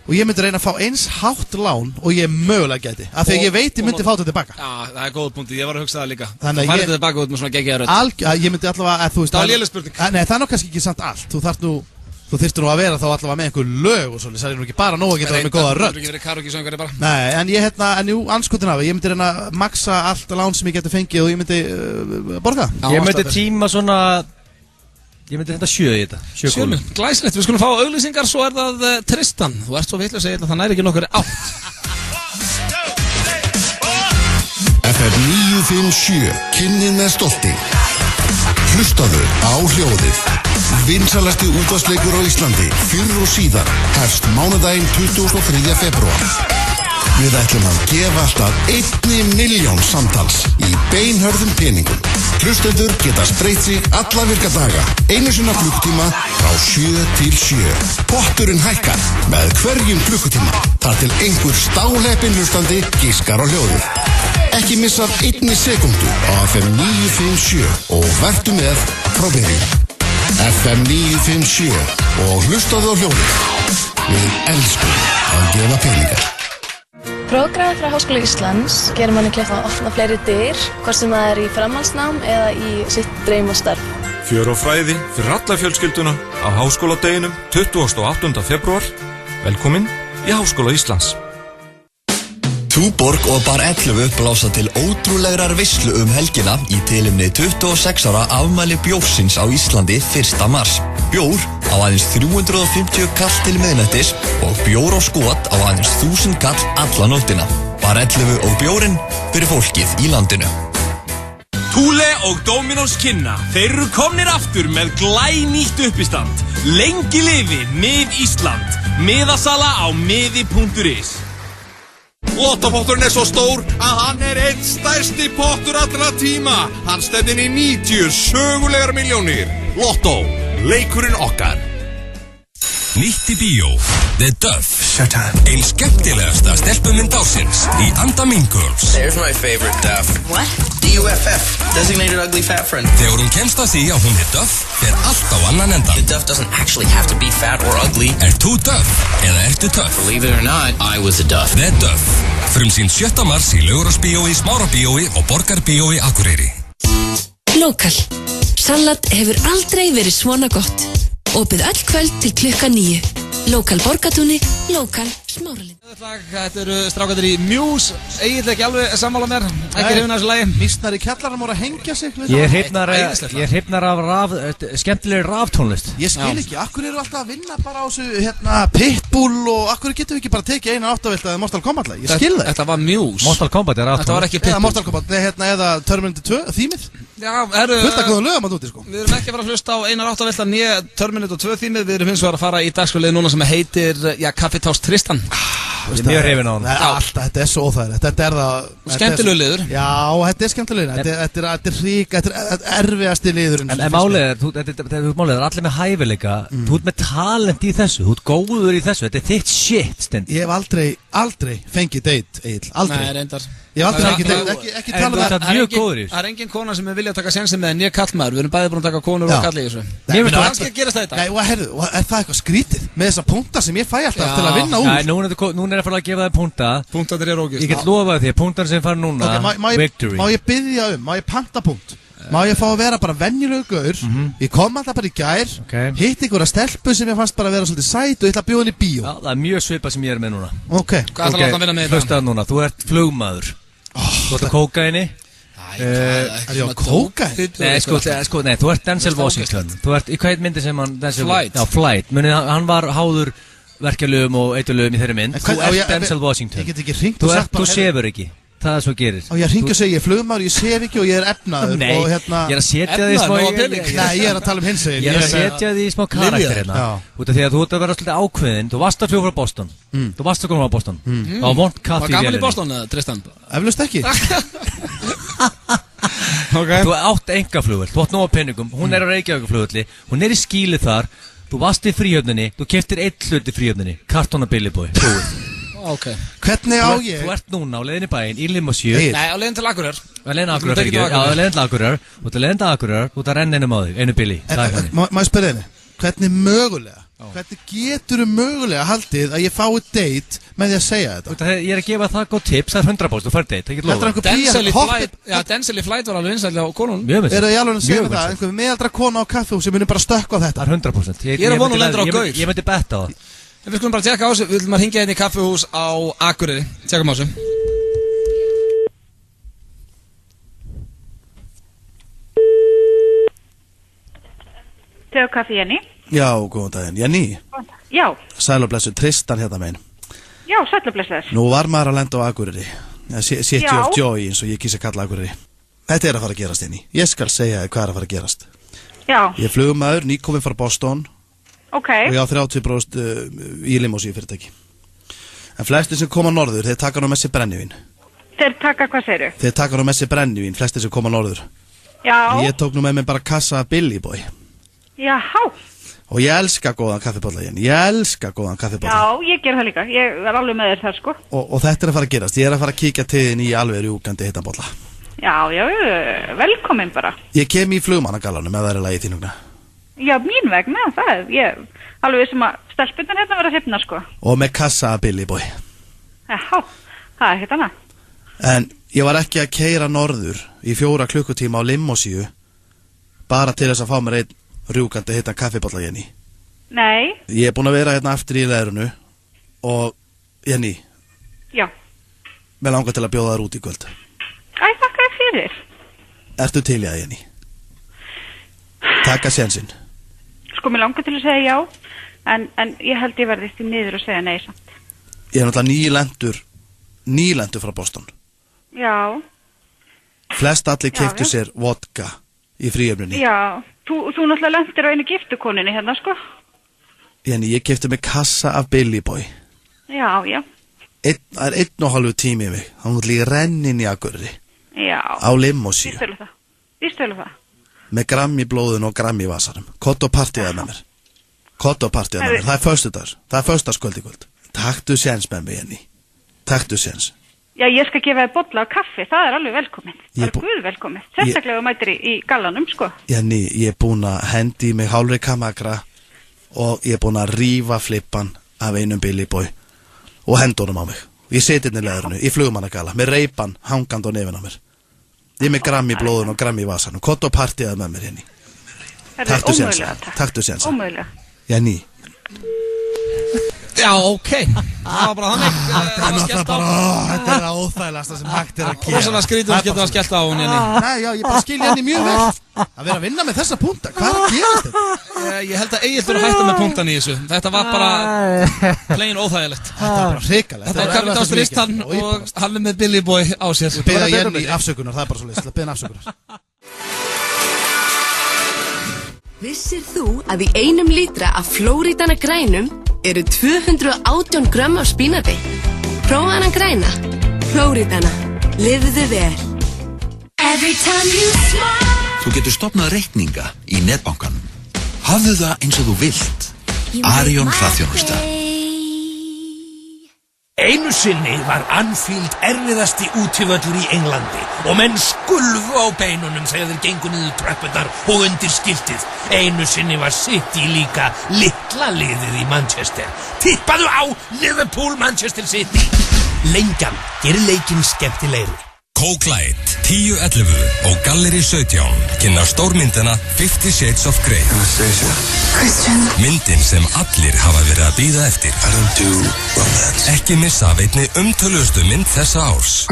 og ég myndi reyna að fá eins hátt lán og ég mögulega geti, af því að ég veit ég myndi fá þetta tilbaka. Já, það er góð punkti, ég var að hugsa það líka. Þannig þú færði þetta tilbaka út með svona geggjaða rödd. Ég myndi allavega, þú veist... Það var léleg spurning. Nei, það er nú kannski ekki samt allt. Þú þyrftir nú að vera þá allavega með einhver lög og svona, það er nú ekki bara nóg að geta verið með góða rödd. Það er ekki verið karaoke-söngvari bara. Nei, en jú, anskutin af, ég myndi reyna að maxa allt lán sem ég geti fengið og ég myndi borga. Ég myndi tíma svona... Ég myndi þetta 7 í þetta. 7 kúlur. Glæsilegt, við skulum fá auglýsingar, svo er það Tristan. Þú ert svo vitlaus að segja þetta, það næri ekki nokkur átt. FM 957, kynnið með stolti. Hlustaðu á hljóðið. Vinsalasti útvarpsleikur á Íslandi, fyrr og síðar, hefst mánudaginn 23. febrúar. Við ætlum að gefa alltaf 1 milljón samtals í beinhörðum peningum. Hlustendur geta spreytt sig alla virka daga, einu sinna klukkutíma frá 7 til 7. Potturinn hækkar með hverjum klukkutíma, þar til einhver stáleppinn hlustandi giskar á hljóðið. Ekki missa 1 sekúndu á FM 957 og vertu með frá byrjun. FM 957 og hlustaðu á hljóðið. Við elskum að gefa peningar. Prógram frá Háskóla Íslands gerir manni kleift að opna fleiri dyr, hvort sem það er í framhaldsnám eða í sitt draumastarf. Fjör og fræði fyrir alla fjölskylduna á Háskóladeginum 28. febrúar. Velkomin í Háskóla Íslands. Túborg og Bar 11 blása til ótrúlegrar veislu helgina í tilefni 26 ára afmæli bjórsins á Íslandi 1. mars. Bjór á aðeins 350 kall til miðnættis og bjór á skot á aðeins 1000 kall alla nóttina. Bar 11 og bjórinn fyrir fólkið í landinu. Thule og Dominos kynna. Þeir eru komnir aftur með glænýtt uppistand. Lengi lifi Mið Ísland. Miðasala á miði.is. Lottopotturinn er svo stór að hann er einn stærsti pottur allra tíma. Hann stefnir í 90 sögulegar milljónir. Lotto, leikurinn okkar. Nýtt í bíó, The Duff. Einn skemmtilegasta stelpumynd ársins í anda Mean Girls. There's my favorite Duff. What? D-U-F-F, designated ugly fat friend. Þegar hún kemst að því að hún er Duff, fer allt á annan endan. The Duff doesn't actually have to be fat or ugly. Þú Duff eða ertu Duff? Believe it or not, I was a Duff. The Duff. Frumsýnd 7. mars í Laugarásbíói, Smárabíói og Borgarbíói Akureyri. Lokal. Salat hefur aldrei verið svona gott. Opið öll kvöld til klukkan 9. Lokal Borgatúni, lokal Smáralind. Þetta eru strákarnir í Muse. Egil ekki alveg sammála mér. Ekki hrifin af þessu lagi. Mísnar í kjallarann voru að hengja sig. Ég er hrifnar af skemmtilegri raftónlist. Ég skil ekki, akkur eru alltaf að vinna bara á þessu Pitbull og akkur getum við ekki bara tekið eina áttavilda eða Mortal Kombat lag. Ég skil það. Þetta var Muse. Mortal Kombat er Þetta var ekki Pitbull. Eða Mortal Kombat, eða Terminator 2 þýmið. Já, herru. Fullt að góða lögum að úti, sko. Við erum ekki að fara að hlusta á einar áttavilda né Terminator 2 þýmið. Við erum hins vegar að fara í dagskrárlið núna sem heitir Kaffitás Tristan. Ég er mjög hrifinn á hann. Alltaf, þetta er svo óþægilegt. Þetta er það. Skemmtilegur liður. Já, þetta er skemmtilegur. Þetta er rík, þetta er erfiðasti liðurinn. En málið er allir með hæfileika. Þú ert með talent í þessu. Þú ert góður í þessu. Þetta er þitt shit, Steindi. Ég hef aldrei fengið date, Egil. Aldrei. Nei, reyndar. Ég hef aldrei fengið date. Ekki tala með það. Mjög góður í þessu. Það er engin kona sem vilja taka sénsinn með en ég kallmaður. Við erum bæði búin að taka konur og kalli í þessu. Kannski gerast það í dag. Nei, og herru, er það eitthvað skrítið með þessa punkta sem ég fæ alltaf til að vinna úr? Nei, núna er að fara að gefa þér punkta. Punktarnir eru ógeðslega. Ég get lofað því að punktar sem fara núna, victory. Má ég biðja má ég panta punkt? Má ég fá að vera bara venjulegur gaur? Ég kom alltaf bara í gær, hitt ykkur að stelpu sem ég fannst bara að vera svolítið sæt og ég ætla að bjóða henni í bíó. Já, það er mjög svipað sem ég er með núna. Ok. Hvað ætla að láta hann vinna með þetta? Hlustaðu núna, þú ert flugmaður. Þú ert að kókaini. Er ég á kókaini? Nei, þú ert Denzel Washington. Þú ert, í hvað myndi sem hann... Flight. Já, Flight. Munið, hann var háður verkjalögum og eitulögum í þeirri mynd. Þú ert Denzel Washington. Ég get ekki hringt og sagt bara... Þú sefur ekki. Það er svo gerir. Og ég hringi og segi, ég er flugmaður, ég sef ekki og ég er efnaður. Nei, og ég er að setja þig í smá... Nei, ég er að tala hinsegin. Ég er að setja þig í smá karakter hérna. Út af því að þú ert að vera svolítið ákveðin. Þú varst að fljúga frá Boston. Þú varst að koma frá Boston. Það var vont kaffi í vélinni. Var gaman í Boston, Tristan? Eflaust ekki. Þú átt engaflugvöld, þú átt nóga penningum. Hún er á Reykjavíkurflugvöldi. Hún er í skíli þar. Þú varst í fríhöfninni. Þú keyptir einn hlut í fríhöfninni. Kartona Billy Boy. Okay. Hvernig á ég? Þú ert núna á leiðinni bæinn í Limosjö. Nei, á leiðin til Akureyrar. Á leiðin til Akureyrar, ekki? Já, á leiðin til Akureyrar. Þú ert á leiðin til Akureyrar, þú ert að renna einum á þig, einu billi. Má ég spyrja henni? Hvernig mögulega? Hvernig getur þú mögulega haldið að ég fái date með því að segja þetta? Ég er að gefa það góð tips, það er 100%, þú fær date, það getur lofa. Denzel í Flight var alveg vinsæli á konun. Er það í alveg að segja með það? Einhver meðaldra kona á kaffehúsi sem munir bara stökkva á þetta? Það er 100%. Ég er að vona að lendur á gaur. Ég myndi betta á það. En við skulum bara tjekka á þessu, við viljum að hringja inn í kaffehús á Akureyri. Tjekkum á þessu. Tögkaffi Jenny. Já, góðan daginn. Jenny? Já. Sæl og blessu, Tristan hérna megin. Já, sæl og blessu. Nú var maður að lenda á Akureyri. City of Joy eins og ég kýsa að kalla Akureyri. Þetta er að fara að gerast, Jenny. Ég skal segja hvað er að fara að gerast. Já. Ég er flugmaður, nýkominn frá Boston. Ok. Og ég á 30% í limósíu fyrirtæki. En flestir sem koma norður, þeir taka nú með sér brennivín. Þeir taka hvað segirðu? Þeir taka nú með sér brennivín, flestir sem koma norður. Já. En ég tók nú með mig bara kassa Billy Boy. Jáhá. Og ég elska góðan kaffibólla hérna. Ég elska góðan kaffibólla. Já, ég ger það líka. Ég er alveg með þér þar, sko. Og þetta er að fara að gerast. Ég er að fara að kíkja til þín í alveg rjúkandi hittabólla. Já, velkomin bara. Ég kem í flugmannagallanum ef það er lagi þínugna. Já, mín vegna, það er, ég alveg sem að stelpundan hérna vera hrifna, sko. Og með kassa Billy Boy. Jáhá, það er ekkert annað. En ég var ekki að keyra norður í 4 klukkutíma á Limosíu bara til þess að fá mér einn rjúkandi hittan kaffibólla, Jenny. Nei. Ég er búin að vera hérna aftur í leðrunu og, Jenny. Já. Mér langar til að bjóða þær út í kvöld. Æ, þakka þér fyrir. Ertu til í það, Jenny? Taka sénsinn. Sko, mér langar til að segja já, en ég held ég verði því niður að segja nei samt. Ég er náttúrulega nýlendur frá Boston. Já. Flest allir keyptu sér vodka í fríöfninni. Já, þú náttúrulega lendir á einu giftukoninni hérna, sko. Jenny, ég keypti mig kassa af Billy Boy. Já, já. Það er 1,5 tími í mig. Það mútt líka rennin í Akureyri. Já. Á Limosíu. Vístu það. Með gramm í blóðun og gramm í vasanum. Kott og partíðað með mér. Það er föstudags. Það er föstudagskvöld í kvöld. Taktu séns með mig, Jenny. Taktu séns. Já, ég skal gefa þér bolla af kaffi. Það er alveg velkomin. Það er guð velkomin. Sérstaklega mætir í gallanum, sko. Jenny, ég er búin að hendi í mig hálfri kamagra og ég er búin að rífa flippan af einum Billy Boy og hendunum á mig. Ég seti inn í leðrunu, í flugmannagalla, með reipan hangandi á nefin á mér. Ég er með gramm í blóðun og gramm í vasanum. Kott og partíðað með mér, Jenny. Taktu séns. Ómögulega. Jenny. Já, ok. Það var bara þannig. Það var skellt á. Þetta óþægilegasta sem hægt að gera. Rosalega skrítið að geta skellt á hún henni. Nei, já, ég bara skil henni mjög vel. Að vera að vinna með þessa punkta, hvað að gera þetta? Ég held að Egill verður að hætta með punktan í þessu. Þetta var bara plain óþægilegt. Þetta var bara hrikalegt. Þetta var Kapitán Tristan og hann með Billy Boy á sér. Beða Jenny afsökunar, það bara svo leiðis. Beða afsökunar. Vissir þú að í 1 lítra af Flórídana grænum eru 218 grömm af spínati? Prófa hana græna. Flórídana. Lifðu vel. Every time you smile. Þú getur stofnað reikninga í netbankanum. Hafðu það eins og þú vilt. Arion hraðþjónusta. Einu sinni var Anfield erfiðasti útivöllur í Englandi og menn skulfu á beinunum þegar þeir gengu niður tröppurnar og undir skiltið. Einu sinni var City líka litla liðið í Manchester. Tippaðu á Liverpool Manchester City. Lengjan gerir leikinn skemmtilegri. Coke Light 1011 og Gallery 17 kynna stórmyndina 50 Shades of Grey. Myndin sem allir hafa verið að bíða eftir. Ekki missa af einni umtöluðustu mynd þessa árs.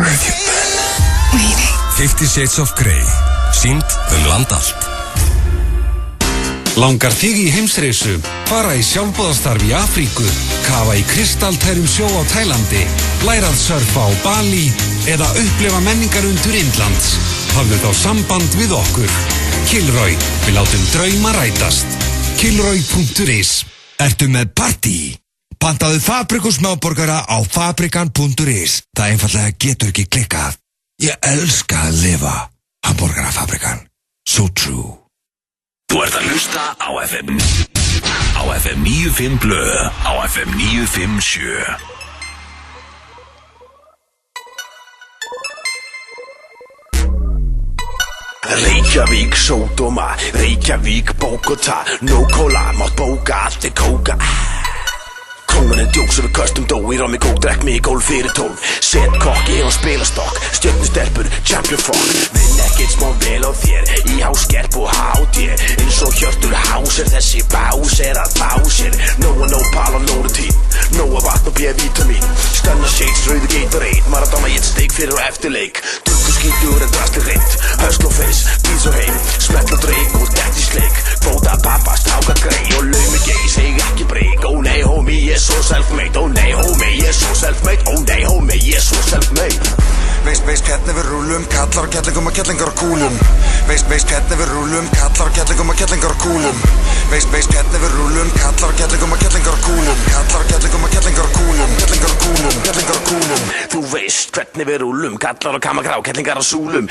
50 Shades of Grey. Sýnd land allt. Langar þig í heimsreisu, fara í sjálfboðastarf í Afríku, kafa í kristaltærum sjó á Tælandi, læra að surfa á Bali eða upplifa menningarundur Indlands. Hafðu þá samband við okkur. Kilroy, við látum drauma rætast. Kilroy.is. Ertu með partí? Pantaðu Fabriku smáborgara á fabrikan.is. Það einfallega getur ekki klikkað. Ég elska að lifa. Hamborgara Fabrikan. So true. Þú ert að hlusta á FM 95 Blö, á FM 957. Reykjavík, Sódóma, Reykjavík, Bógota, Nókóla, mátt bóka, allt kóka. Kónganinn djók svo við köstum dói, rámi kók, drekk mig í gól fyrir 12. Set kokki og spilastokk, stjörnustelpur, champion fokk. Vinn ekkert smá vel á þér, í háskerp og háti. Eins og Hjörtur Hásir, þessi bás að fá sér. Nóa nópal og nóru tíð, nóa vatn og B-vitamin. Stunna shakes, rauðu Gatorade, Maradona í eitt steik fyrir og eftirleik. Duggu skítur en drastli hreint, hösl og feys, bíð og heim. Smell og dreik og dætt í sleik. Bóta pappa, stráka grei og laumi gei, seg ekki breyk. Ó nei homie, ég so self-made. Oh nei homie, ég so self-made. Oh nei homie, ég so self-made. Veist hvernig við rúlum, kallar og kettlingum og kettlingar og kúlum. Veist hvernig við rúlum, kallar og kettlingum og kettlingar og kúlum. Veist hvernig við rúlum, kallar og kettlingum og kettlingar og kúlum. Kallar og kettlingum og kettlingar og kúlum. Kettlingar og kúlum, kettlingar og kúlum. Þú veist hvernig við rúlum, kallar og kamagrá, kettlingar og súlum.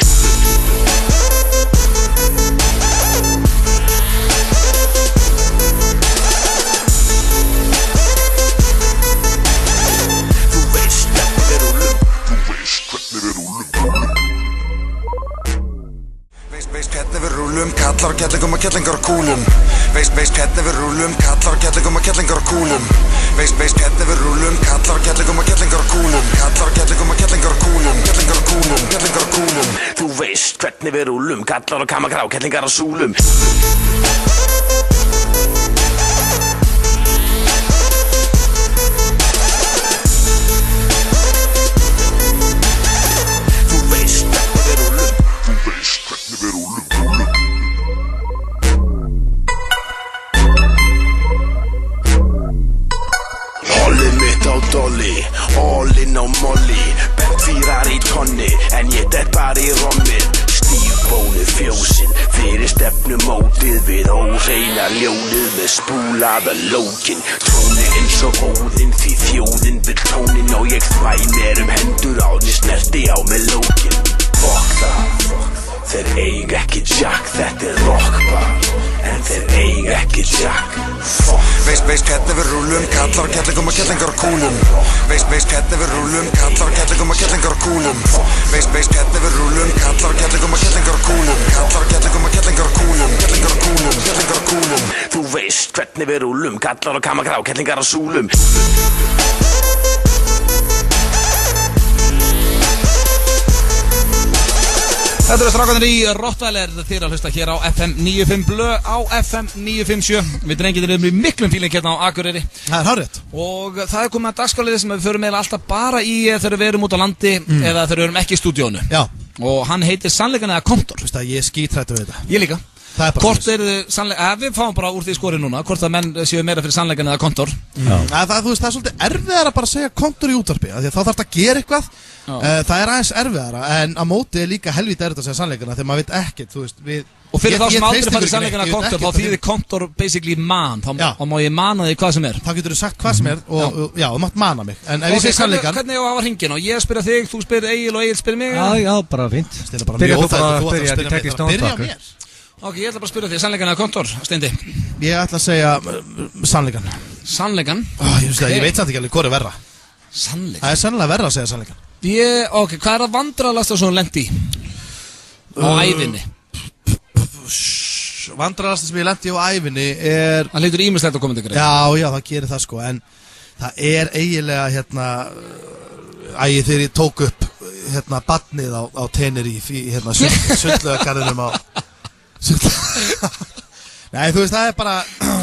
Veist hvernig við rúlum, kallar og kettlingum og kettlingar og kúlum. Veist hvernig við rúlum, kallar og kettlingum og kettlingar og kúlum. Veist hvernig við rúlum, kallar og kettlingum og kettlingar og kúlum. Kallar og kettlingum og kettlingar og kúlum. Kettlingar og kúlum, kettlingar og kúlum. Þú veist hvernig við rúlum, kallar og kamagrá, kettlingar og súlum. Dolly, all in á molli. Bent fýrar í tonni, en ég dett bara í rommið. Stífbónu fjósin, fyrir stefnu mótið. Við óhreina ljónið með spúlaða lókin. Tóni eins og óðinn, því þjóðin vill tónin. Og ég þvæ mér hendur áður snerti á með lókin. Fuck það, þeir eiga ekki jack. Þetta rockbar, en þeir eiga ekki jack. Veist hvernig við rúlum, kallar og kettlingum og kettlingar og kúlum. Veist hvernig við rúlum, kallar og kettlingum og kettlingar og kúlum. Veist hvernig við rúlum, kallar og kettlingum og kettlingar og kúlum. Kallar og kettlingum og kettlingar og kúlum. Kettlingar og kúlum, kettlingar og kúlum. Þú veist hvernig við rúlum, kallar og kamagrá, kettlingar og súlum. Þetta eru strákarnir í Rottweiler, þeir að hlusta hér á FM 95 Blö á FM 957. Við drengirnir erum í miklum fíling hérna á Akureyri. Það er hárrétt. Og það er komið að dagskrárliði sem við förum eiginlega alltaf bara í þegar við erum út á landi eða þegar við erum ekki í stúdíónu. Já. Og hann heitir Sannleikan eða Kontor. Þú veist að ég er skítrættur við þetta. Ég líka. Hvort eru sannleikan, við fáum bara úr því skori núna, hvort að menn séu meira fyrir sannleikan eða Kontor. Þú veist, það er svolítið erfiðara bara að segja Kontor í útvarpi, af því að þá þarf það að gera eitthvað. Það er aðeins erfiðara, en á móti er líka helvítið erfitt að segja sannleikana, þegar maður veit ekkert, þú veist, Og fyrir þá sem aldrei farið sannleikan eða Kontor, þá þýðir Kontor basically man, þá má ég mana þig hvað sem er. Þá getur þú sagt hvað sem er og já, þú mátt mana mig. En ef ég segi sannleikan... Hvernig ég á að hafa hringin og ég spyrja þig, þú spyrir Egil og Egil spyrir mig? Já, bara fínt. Byrja mér. Ok, ég ætla bara að spyrja þig, sannleikan eða Kontor, Steindi? Ég ætla að segja sannleikan. Sannleikan? Ég veit samt ekki alveg hvað er verra. Sannleikan? Það er sennilega verra að segja sannleikan. Ok, hvað er það vandrarlegasta sem þú lent í? Á ævinni? Vandrarlegasta sem ég lent í á ævinni er... Það hlýtur ýmislegt að koma til greið. Já, það gerir það sko, en það er eiginlega þegar ég tók upp barnið á Tenerife í sundlaugargarðinum á Nei, þú veist, það er bara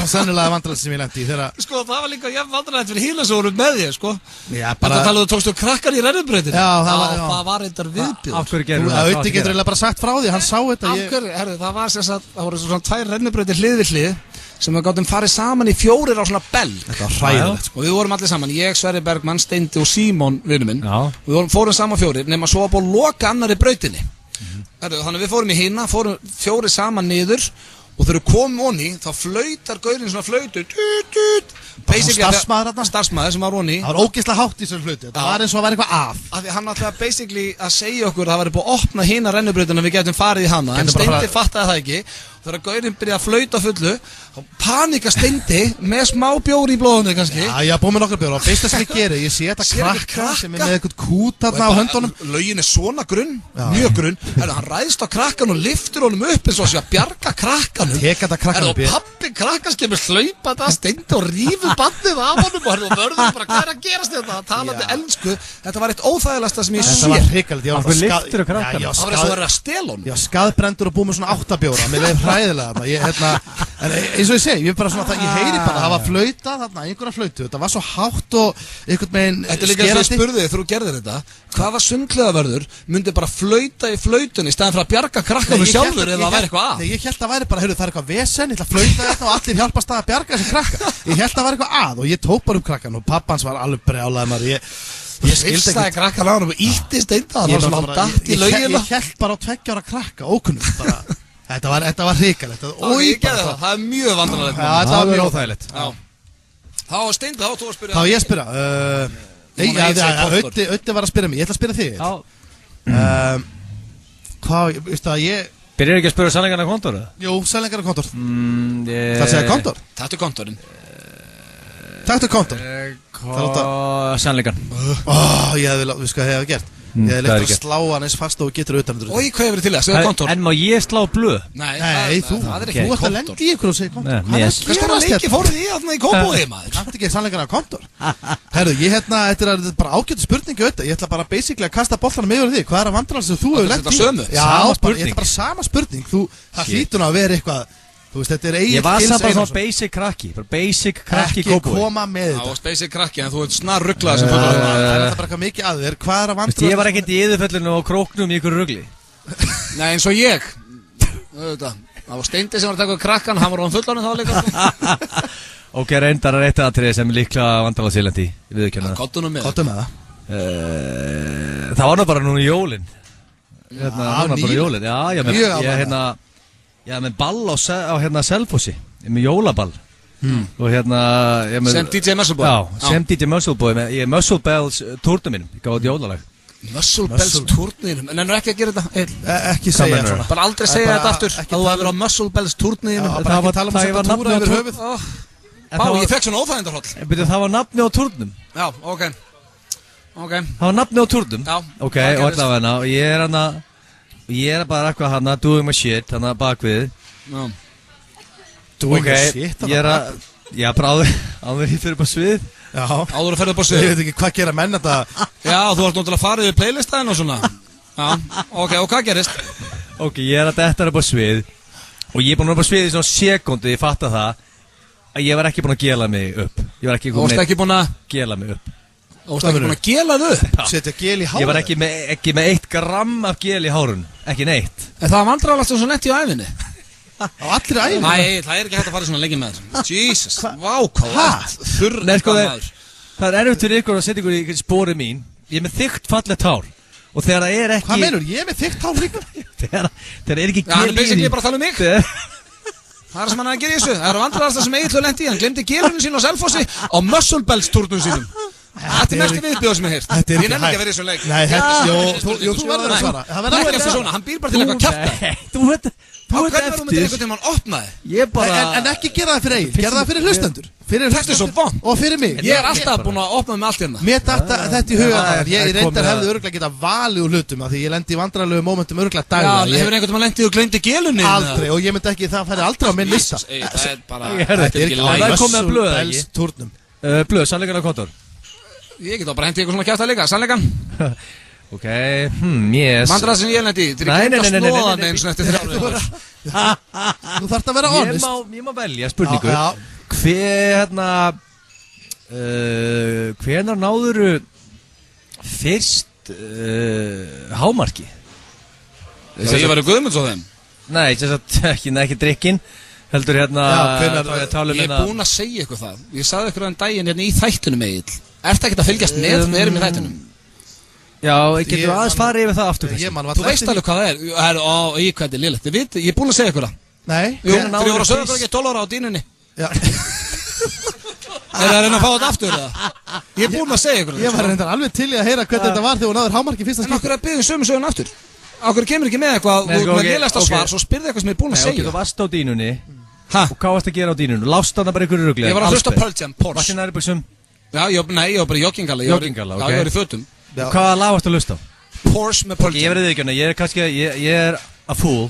sennilega vandrarlegasta sem ég lent í þegar... Sko, það var líka vandrarlegt fyrir híla sem voru með þér, sko. Já, bara... Þetta talaðu, tókstu krakkar í rennubrautinu. Já, það var eitthvað viðbjóð. Af hverju gerur það? Auðvitað getur eiginlega bara sagt frá því, hann sá þetta. Af hverju, herru, það var sem sagt, það voru svona 2 rennubrautir hlið við hlið sem við gátum farið saman í 4 á svona bell. Þetta var hræðilegt, sko. Og við vorum allir saman, ég, Sverrir Bergmann, Steindi og Símon, vinur minn. Við fórum saman 4, nema svo að búið að loka annarri brautinni. Þannig við fórum í hina, fórum 4 saman niður og þegar við komum onni, þá flautar gaurinn svona flautu starfsmaður sem var onni. Það var ógeðslega hátt í þessari flautu. Það var eins og að vera eitthvað af. Af því hann ætlaði basically að segja okkur að það væri búið að opna hina rennubrautina við getum farið í hana, en Steindi fattaði það ekki. Þegar gaurinn byrjaði að flauta fullu og panika Steindi með smá bjór í blóðunni kannski. Já, ég haf búið með nokkra bjór og veist það sem ég geri, ég sé þetta krakka sem er með eitthvað kút þarna á höndunum. Lögin er svona grunn, mjög grunn. Hann ræðist á krakkan og lyftur honum upp eins og að bjarga krakkanum. Tek þetta krakkanum upp. Og pabbi krakkans kemur hlaupandi að Steindi og rífur bandið af honum og vörður bara hvað er að gerast þetta, talandi ensku. Þetta var eitt óþægilegasta sem ég sé. Þetta var hrikalegt. Af hverju lyftur krakkanum? Það var eins og að vera að stela honum. Já, skaðbrendur og búið með svona 8 bjóra. Mér leið hræðilega en eins og ég segi, ég heyri bara að það var flauta þarna, einhverja flautu, þetta var svo hátt og einhvern veginn skerandi. Þetta er líka að ég spurði þig þegar þú gerðir þetta, hvaða sundlegaverður myndi bara flauta í flautunni í staðin fyrir að bjarga krakkanum sjálfur eða það væri eitthvað að? Nei, ég held að það væri bara, það er eitthvað vesen, ég ætla að flauta þetta og allir hjálpast að bjarga þessi krakka. Ég held að það væri eitthvað að og ég tók bara upp krakkan og pappans var alveg brjálaður. Ég skilstaði krakkan á hann og ítti Steindi, það var svona hann datt í laugina. Ég held bara á 2 ára krakka, ókunnum bara. Þetta var hrikalegt. Það er mjög vandrarlegt. Það var mjög óþægilegt. Þá Steindi, þá þú að spyrja. Þá ég spyrja. Ötti var að spyrja mig, ég ætla að spyrja þig. Hvað, veistu að ég... Byrjar ekki að spyrja sannleikan eða Kontor? Jú, sannleikan eða Kontor. Það segja Kontor? Taktu Kontorinn. Taktu Kontor. Sannleikan. Ég hefði gert. Ég hefði leikt að slá hann eins fast og getur utan. Ói, hvað hefur þið til það? Segðu Kontor. En má ég slá blöð? Nei, þú ert að lendi í ykkur og segja Kontor. Hvað er leiki fórið í þarna í Kópavogi, maður? Það er ekki sannleikan af Kontor. Herru, þetta er bara ágættu spurningu auðvitað. Ég ætla bara basically að kasta boltanum yfir því. Hvað er að vandrarlega sem þú hefur lent í? Þetta er bara sama spurning. Það hlýtur að vera eitthvað. Þú veist, þetta er eigin ég var samt bara svona basic krakki ekki koma með þetta það var basic krakki en þú ert snar rugglaði sem það er bara eitthvað mikið að þér hvað er að vandra ég var ekkert í yðurfellinu og króknum í ykkur ruggli nei eins og ég það var Steindi sem var að taka krakkan hann var á hann fullanum þá líka ok, reyndar að reyta aðtrið sem líklega vandrarlega sílendi kottunum með það það var nú bara núna í jólin Já, með ball á Selfossi, með jólaball og sem DJ Muscle Boy? Já, sem DJ Muscle Boy, ég Muscle Bells turnum mínum, ég gáði jólalag Muscle Bells turnum, en ennur ekki að gera þetta? Ekki segja svona bara aldrei segja þetta aftur, að þú hefur á Muscle Bells turnum bara ekki tala um að setja túra yfir höfuð ég fekk svona óþægindarhóll það var nafni á turnum já, ok það var nafni á turnum ok, og allavega, og ég er bara eitthvað hana, doing my shit, hana bakvið doing my shit ég er að, já, bara áður ég fyrir upp á svið áður að ferða upp á svið ég veit ekki hvað gera menn þetta já, þú ert náttúrulega að fara yfir playlistæðin og svona já, ok, og hvað gerist? Ok, ég að detta upp á svið og ég búin að upp á svið í svona sekundu, ég fatta það að ég var ekki búin að gela mig upp. Ég var ekki búin að gela mig upp. Þú varst ekki búin að gela þau upp? Setja gel í hárun? Ég var ekki með 1 gramm af gel í hárun, ekki neitt. En það var vandræðalegt svo nett í æfinni. Á allri æfinni? Nei, það ekki hægt að fara svona lengi með það. Jesus, vá, hvað þurr maður. Það erfitt fyrir ykkur að setja ykkur í spori mín. Ég er með þykkt fallegt hár. Og þegar það ekki... Hvað meinur? Ég er með þykkt hár líka? Þegar ekki gel í... Hann er basically bara að tala mig. Það sem hann að gera í þessu. Það vandræðasta sem Egill lendi í. Hann glemdi gelunum sín á Selfossi á Muscle Bells turnum sínum. Þetta mestu viðbjóð sem ég heyrt. Ég nefnir ekki að vera í þessu leik. Nei, þú verður að svara. Það verður ekki eftir svona. Hann býr bara til eitthvað kjafta. Þú veit hvernig verður þú með einhvern tíma hann opnaði? En ekki gera það fyrir Egill. Gera það fyrir hlustendur. Þetta er svo vond. Og fyrir mig. Ég er alltaf búin að opna með allt hérna. Mér datta þetta í hugan. Ég reyndar hefði örgulega getað valið úr hlutum af því ég lendi í vandræðalegu momentum örgulega daglega. Já, hefur einhvern veginn lendið og gleymdi gelunni? Aldrei, og ég myndi ekki, það færi aldrei á minn lista. Ég get þá bara hendið eitthvað svona kjæft að líka, sannleikan. Ok, yes. Mandra sem ég lendi í, þetta er ekki að snóða neins svona eftir 3 ára. Þú þarft að vera honest. Ég má velja spurningu. Hvenar náðuru fyrst hámarki? Ég var í Guðmunds á þeim. Nei, ekki drikkin. Heldur Ég er búinn að segja eitthvað það. Ég sagði eitthvað en daginn hérna í þættunum Egill. Ertu ekkert að fylgjast með erum í þættunum? Já, getur aðeins farið yfir það aftur. Þú veist alveg hvað það er. Hvað þetta er lélegt. Ég er búinn að segja eitthvað það. Nei. Jú, þegar ég voru að sögja ekki 12 ára á dýnunni. Já. Er það að reyna að fá þetta aftur eða? Ég er búinn að segja eitthvað. Ég var reyndar alveg til í að heyra hvernig þetta var þegar hún náður hámarki fyrsta skipti. En okkur að biðja sömu sögun aftur. Okkur kemur ekki með eitthvað með lélegasta svar, svo spyrðu eitthvað sem ég er búinn að segja. Þú varst á dýnunni. Og hvað varst að gera á dýnunni? Lást þarna bara einhverju rugli? Ég var að hlusta Pearl Jam, Porsche. Varst þið næri buxum? Já, ég var bara í joggingalla. Joggingalla, ok. Já, ég var í fötum. Hvaða lag varst að hlusta á? Porsche með Pearl Jam. Ég verði ekki hana, ég er a fool.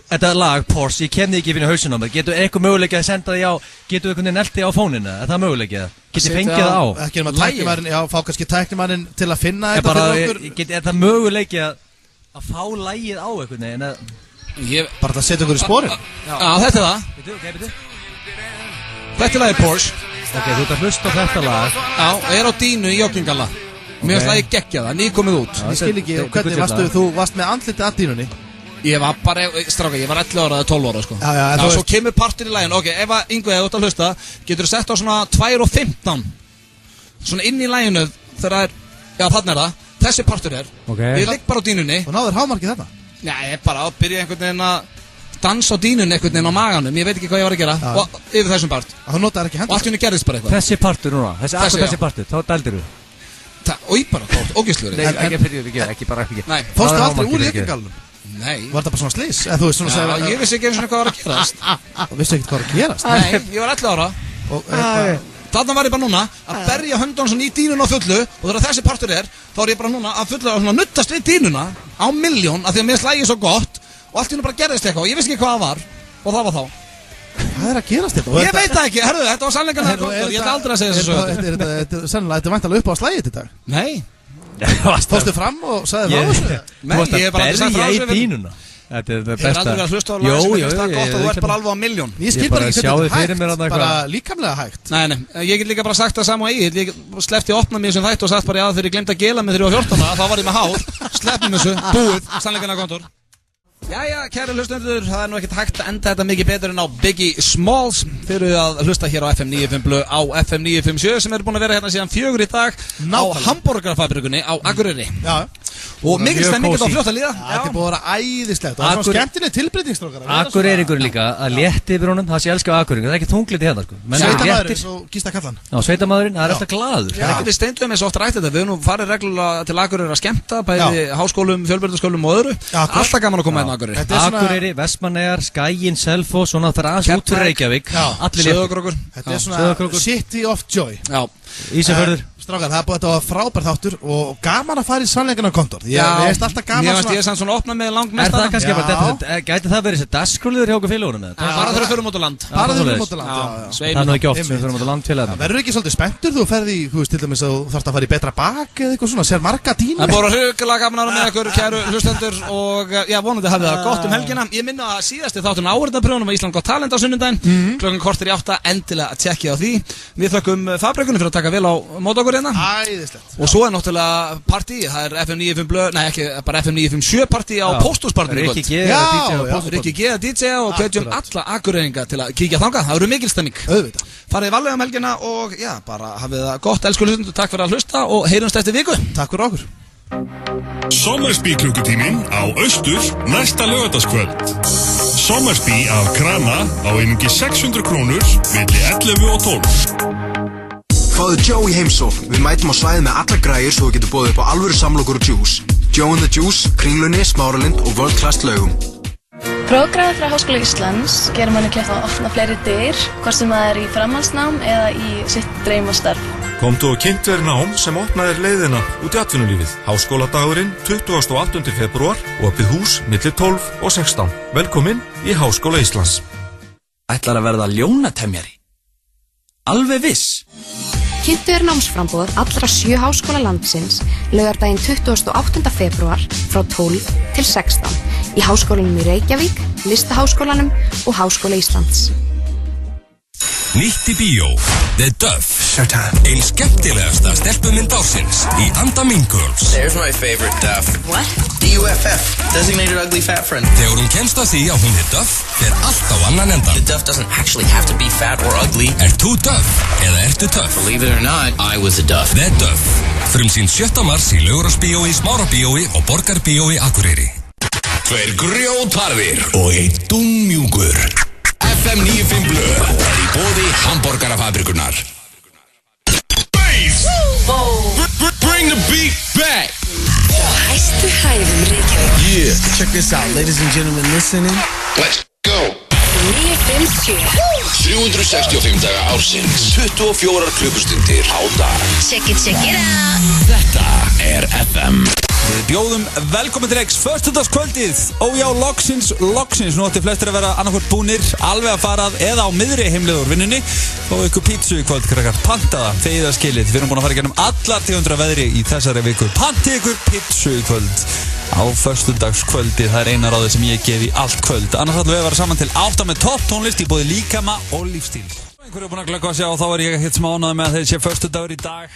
Þetta lag, Porsche, ég kemni ekki fyrir hausin á mig. Getur eitthvað möguleika að senda því á, getur eitthvað nelti á fónina? Er það möguleika? Getur fengið það á? Ekki nema tæknimannin, já, fá kannski tæknimannin til að finna eitthvað fyrir okkur. Er það möguleika að fá lagið á eitthvað? Bara að setja okkur í sporin. Já, þetta er það. Þetta er lagið Porsche. Ok, þú ert að hlusta á þetta lag. Já, ég er á dýnu í joggingalla. Mér finnst lagið geggja það, nýkomið út. Ég skil ekki, hvernig þú varst með andliti að dýnunni? Ég var bara, stráka, ég var 11 ára eða 12 ára sko. Já, svo kemur partur í laginu. Ok, ef að Yngvi hefur út að hlusta, getur þú sett á svona 2:15. Svona inn í laginu þegar það er, já þarna er það. Þessi partur er. Ég ligg bara á dýnunni. Og náður hámarkið þetta? Já, ég bara byrja einhvern veginn að dansa á dýnunni einhvern veginn á maganum. Ég veit ekki hvað ég var að gera. Og yfir þessum part. Þú notaði ekki hendur. Og allt í henni gerðist bara eitthvað. Þessi partur núna, þessi partur, þá dældir þú. Og ég bara, ógeðslegur. Ekki bara ekki. Fórstu aldrei úr jökkingalunum? Nei. Var það bara svona slís? Eða þú veist svona að segja... Já, ég vissi ekki eins og hvað var að gerast. Þú vissi ekki hvað var að gerast? Nei, ég var 11 ára. Þarna var ég bara núna að berja höndun svona í dýnuna á fullu og þegar þessi partur er, þá er ég bara núna að fullu að nuttast við dýnuna á milljón af því að mér slægir svo gott og allt í hennu bara gerðist eitthvað og ég vissi ekki hvað það var og það var þá. Hvað er að gerast þetta? Ég veit það ekki, herðu, þetta var sannleikan ég ætla aldrei að segja þessu sögur. Þetta er væntanlega upp á slægið þetta dag? Nei. Fórstu fram og sagði frá þessu? Nei, ég hef bara aldrei sagt frá þessu. Þetta er það besta. Ég hef aldrei verið að hlusta á lag sem er það gott og þú ert bara alveg á milljón. Ég skil bara ekki hvernig þetta er hægt, bara líkamlega hægt. Nei, ég get líka bara sagt það saman á Egill. Ég sleppti að opna mér sem þætt og sagt bara já þegar ég glemt að gela mig þegar ég var 14 þá var ég með hár. Sleppnum þessu, búið, sannleikanlega kontor. Jæja, kæri hlustendur, það er nú ekkert hægt að enda þetta mikið betur en á Biggie Smalls. Þeir eru að hlusta hér á FM 95 Blö á FM 957 sem eru búin að vera hérna síðan 4 í dag á Hamborgarafabrikunni á Akureyri. Já. Og mikil stemming geta á fljótt að líða. Þetta er búin að vera æðislegt og það er svona skemmtileg tilbreytingstrókar. Akureyringur líka, að létti yfir honum, það sé elska Akureyringur, það er ekki þungliti hérna sko. Sveitamaðurinn, svo Gísla kallan. Já, sveitamaðurinn, það er alltaf glaður. Við steindum eins og oft rætt þetta, við höfum farið reglulega til Akureyri að skemmta, bæði háskólum, fjölbrautaskólum og öðru. Alltaf gaman að koma hérna á Akureyri. Akureyri, Vestmannaeyjar, Skaginn, Selfoss, svona það er aðeins út fyrir Reykjavík. Söðokrókur. Þetta er svona City of Joy. Já. Ísafjörður. Strákar, það er búið að þetta var frábær þáttur og gaman að fara í sannleikana kontor. Ég veist alltaf gaman svona. Ég veist svona opna með langmest. Er það kannski bara, gæti það verið þessi dagskrúliður hjá okkur félagunum? Bara þegar við förum út á land. Bara þegar við förum út á land, já. Það er nú ekki oft sem við förum út á land félagunum. Verður ekki svolítið spenntur þú ferði, þú veist til dæmis að þú þarfst að fara í betra bak eða eitthvað svona, sér marga tíma. Það búið hrikalega gaman að vera með ykkur, kæru hlustendur og já, vonandi hafið það gott helgina. Ég minna að síðasti þátturinn áheyrnarprjónum á Ísland Got Talent á sunnudaginn, klukkan korter í 8, endilega að tjekkja á því. Við þökkum Fabrikunni fyrir að taka vel á mót okkur hérna. Æðislegt. Og svo náttúrulega partí, það FM 95 blöð, nei ekki, bara FM 97 partí á Pósthúsbarnum í kvöld. Rikki G að DJ og hvetjum alla akureyringa til að kíkja þangað, það verður mikil stemming. Auðvitað. Farið varlega helgina og já, bara hafið það gott, elsku hlustendur, takk fyrir að hlusta og heyrumst eftir viku. Takk fyrir okkur. Sommersby klukkutíminn á Austur næsta laugardagskvöld. Sommersby af Krana á einungi 600 krónur milli 11 og 12. Fáðu Joe í heimsókn. Við mætum á svæðið með alla græjur svo þú getur boðið upp á alvöru samlokur og juice. Joe and the Juice, Kringlunni, Smáralind og World Class laugum. Prógramið frá Háskóla Íslands gerir manni kleift að opna fleiri dyr, hvort sem það í framhaldsnám eða í sitt draumastarf. Komdu og kynnt verið nám sem opnaðir leiðina út í atvinnulífið. Háskóladagurinn 28. febrúar og opið hús milli 12 og 16. Velkomin í Háskóla Íslands. Ætlar að verða ljónatemjari? Alveg viss. Kynntu námsframboð allra 7 háskóla landsins laugardaginn 28. febrúar frá 12 til 16 í Háskólanum í Reykjavík, Listaháskólanum og Háskóla Íslands. Nýtt í bíó, The Duff. Ein skemmtilegasta stelpumynd ársins í anda Mean Girls. There's my favorite Duff. What? DUFF, Designated Ugly Fat Friend. Þegar hún kemst að því að hún Duff, fer allt á annan endan. The Duff doesn't actually have to be fat or ugly. Ert þú Duff eða ertu Duff? Believe it or not, I was a Duff. The Duff. Frumsýnd 7. mars í Laugarásbíói, Smárabíói og Borgarbíói Akureyri. 2 grjótharðir og 1 dúnmjúkur. FM 95 blöð er í boði hamborgarafabrikunar. Bass! Bring the beat back! Hæstu hæðum Reykjavík. Yeah, check this out, ladies and gentlemen listening. Let's go! 957 365 daga ársins, 24 klukkustundir á dag. Check it out. Þetta er FM. Við bjóðum velkomin til X föstudagskvöldið. Ójá, loksins. Nú ætti flestir að vera annarkvort búnir, alveg að farað eða á miðri heimleið úr vinnunni. Fáðu ykkur pítsu í kvöld, krakkar. Pantaða, þegið að skilið. Við erum búin að fara í gennum allar tegundra veðri í þessari viku. Pantið ykkur pítsu í kvöld. Á föstudagskvöldið, það er eina ráðið sem ég gef í allt kvöld. Annars ætlum við að vera saman til 8 með topp tónlist í bóði líkama og lífstíl. Einhverju er búin að glöggva að sjá og þá er ég ekkert smá ánægður með að þeir sé föstudagur í dag.